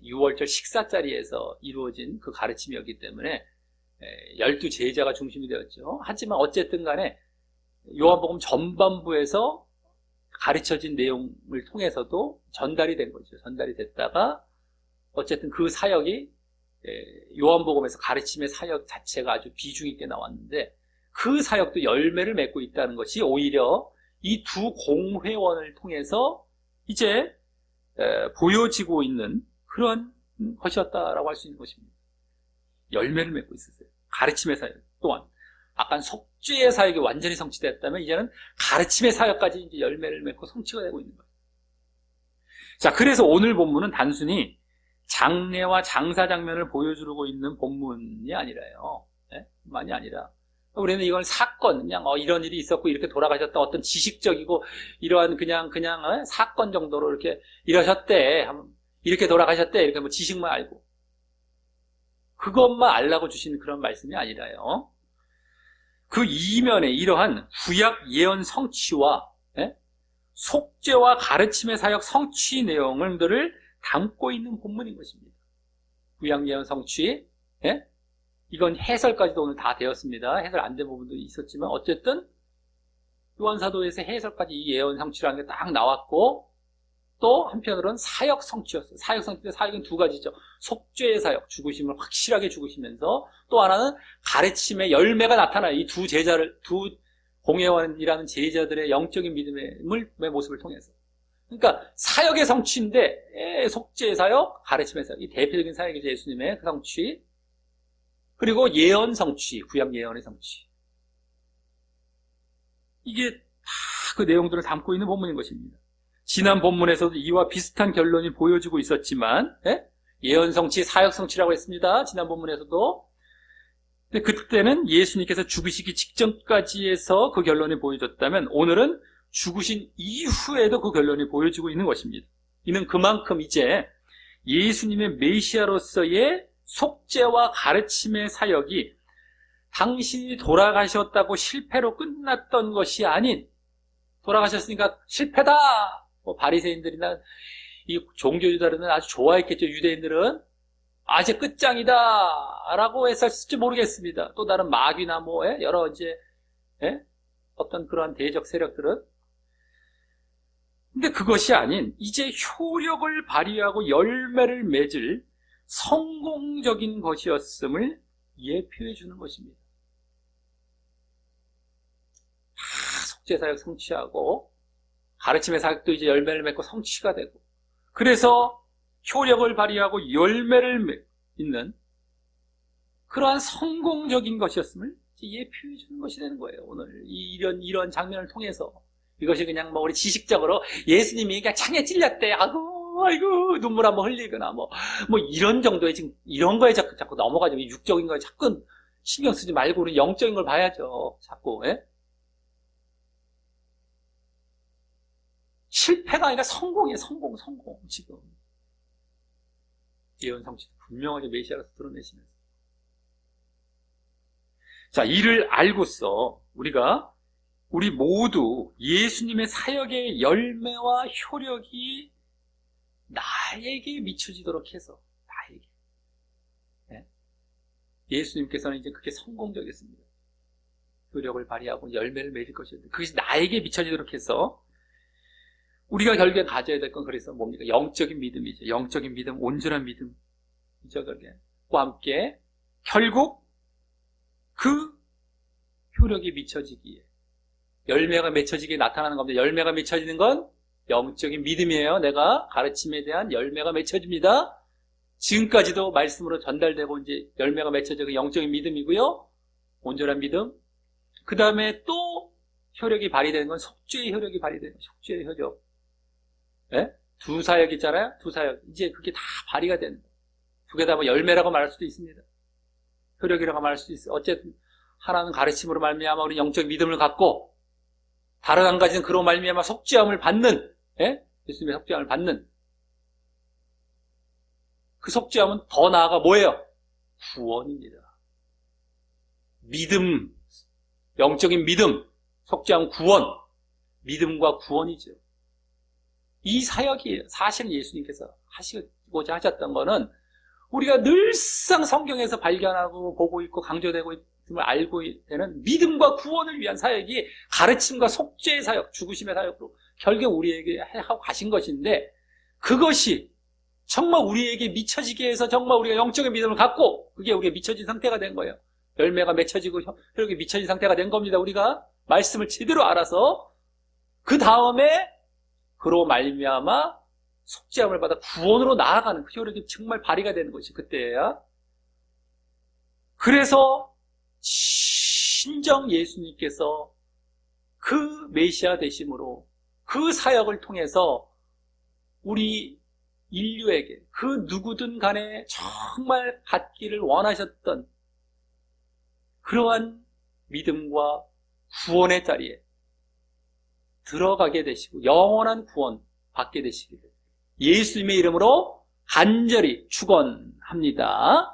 Speaker 1: 6월절 식사 자리에서 이루어진 그 가르침이었기 때문에 12 제자가 중심이 되었죠. 하지만 어쨌든 간에 요한복음 전반부에서 가르쳐진 내용을 통해서도 전달이 된 거죠. 전달이 됐다가 어쨌든 그 사역이 요한복음에서 가르침의 사역 자체가 아주 비중 있게 나왔는데, 그 사역도 열매를 맺고 있다는 것이 오히려 이 두 공회원을 통해서 이제 보여지고 있는 그런 것이었다라고 할 수 있는 것입니다. 열매를 맺고 있었어요. 가르침의 사역 또한 아까 속죄의 사역이 완전히 성취됐다면 이제는 가르침의 사역까지 이제 열매를 맺고 성취가 되고 있는 거예요. 자, 그래서 오늘 본문은 단순히 장례와 장사 장면을 보여주고 있는 본문이 아니라요. 많이 아니라 우리는 이걸 사건, 그냥 이런 일이 있었고 이렇게 돌아가셨다, 어떤 지식적이고 이러한 그냥 사건 정도로 이렇게 이러셨대, 이렇게 돌아가셨대, 이렇게 뭐 지식만 알고 그것만 알라고 주신 그런 말씀이 아니라요. 그 이면에 이러한 구약 예언 성취와 속죄와 가르침의 사역 성취 내용들을 담고 있는 본문인 것입니다. 구약 예언 성취, 이건 해설까지도 오늘 다 되었습니다. 해설 안 된 부분도 있었지만 어쨌든 요한사도에서 해설까지 이 예언 성취라는 게 딱 나왔고, 또 한편으로는 사역 성취였어요. 사역 성취인데 사역은 두 가지죠. 속죄의 사역, 죽으심을 확실하게 죽으시면서, 또 하나는 가르침의 열매가 나타나요. 이 두 공회원이라는 제자들의 영적인 믿음의 모습을 통해서. 그러니까 사역의 성취인데 속죄의 사역, 가르침의 사역, 이 대표적인 사역이죠. 예수님의 그 성취, 그리고 예언 성취, 구약 예언의 성취, 이게 다 그 내용들을 담고 있는 본문인 것입니다. 지난 본문에서도 이와 비슷한 결론이 보여지고 있었지만, 예언 성취, 사역 성취라고 했습니다. 지난 본문에서도. 근데 그때는 예수님께서 죽으시기 직전까지 해서 그 결론이 보여졌다면, 오늘은 죽으신 이후에도 그 결론이 보여지고 있는 것입니다. 이는 그만큼 이제 예수님의 메시아로서의 속죄와 가르침의 사역이 당신이 돌아가셨다고 실패로 끝났던 것이 아닌, 돌아가셨으니까 실패다! 뭐 바리새인들이나 이 종교주의자들은 아주 좋아했겠죠. 유대인들은 아직 끝장이다 라고 했을지 모르겠습니다. 또 다른 마귀나 뭐 여러 이제 어떤 그러한 대적 세력들은. 근데 그것이 아닌 이제 효력을 발휘하고 열매를 맺을 성공적인 것이었음을 예표해 주는 것입니다. 속죄사역 성취하고 가르침의 사역도 이제 열매를 맺고 성취가 되고, 그래서 효력을 발휘하고 열매를 맺는 그러한 성공적인 것이었음을 예표해 주는 것이 되는 거예요. 오늘 이런 장면을 통해서. 이것이 그냥 뭐 우리 지식적으로 예수님이 그냥 창에 찔렸대, 아이고 눈물 한번 흘리거나 뭐 이런 정도의, 지금 이런 거에 자꾸 넘어가죠. 육적인 거에 자꾸 신경 쓰지 말고 우리 영적인 걸 봐야죠. 자꾸. 실패가 아니라 성공이에요. 성공. 지금 예언 성취도 분명하게 메시아로서 드러내시면서, 자, 이를 알고서 우리 모두 예수님의 사역의 열매와 효력이 나에게 미쳐지도록 해서, 나에게, 예수님께서는 이제 그게 성공적이었습니다. 효력을 발휘하고 열매를 맺을 것이었는데 그것이 나에게 미쳐지도록 해서 우리가 결국에 가져야 될 건 그래서 뭡니까? 영적인 믿음이죠. 영적인 믿음, 온전한 믿음이죠. 결국과 함께 결국 그 효력이 미쳐지기에, 열매가 맺혀지기에 나타나는 겁니다. 열매가 맺혀지는 건 영적인 믿음이에요. 내가 가르침에 대한 열매가 맺혀집니다. 지금까지도 말씀으로 전달되고 이제 열매가 맺혀져 그 영적인 믿음이고요. 온전한 믿음. 그 다음에 또 효력이 발휘되는 건 속죄의 효력이 발휘되는 거예요. 속죄의 효력. 예? 두 사역 있잖아요. 두 사역. 이제 그게 다 발휘가 되는 거예요. 두 개 다 뭐 열매라고 말할 수도 있습니다. 효력이라고 말할 수도 있어요. 어쨌든 하나는 가르침으로 말미암아 우리 영적 믿음을 갖고, 다른 한 가지는 그로 말미암아 속죄함을 받는, 예? 예수님의 속죄함을 받는. 그 속죄함은 더 나아가 뭐예요? 구원입니다. 믿음, 영적인 믿음, 속죄함 구원, 믿음과 구원이죠. 이 사역이에요. 사실은 예수님께서 하시고자 하셨던 거는 우리가 늘상 성경에서 발견하고 보고 있고 강조되고 있음을 알고 있는 믿음과 구원을 위한 사역이 가르침과 속죄의 사역, 죽으심의 사역으로 결국 우리에게 하고 가신 것인데, 그것이 정말 우리에게 미쳐지게 해서 정말 우리가 영적인 믿음을 갖고 그게 우리가 미쳐진 상태가 된 거예요. 열매가 맺혀지고 혈육이 미쳐진 상태가 된 겁니다. 우리가 말씀을 제대로 알아서 그 다음에 그로 말미암아 속죄함을 받아 구원으로 나아가는 그 효력이 정말 발휘가 되는 것이 그때야. 그래서 신정 예수님께서 그 메시아 되심으로 그 사역을 통해서 우리 인류에게 그 누구든 간에 정말 갖기를 원하셨던 그러한 믿음과 구원의 자리에 들어가게 되시고 영원한 구원 받게 되시기를 예수님의 이름으로 간절히 축원합니다.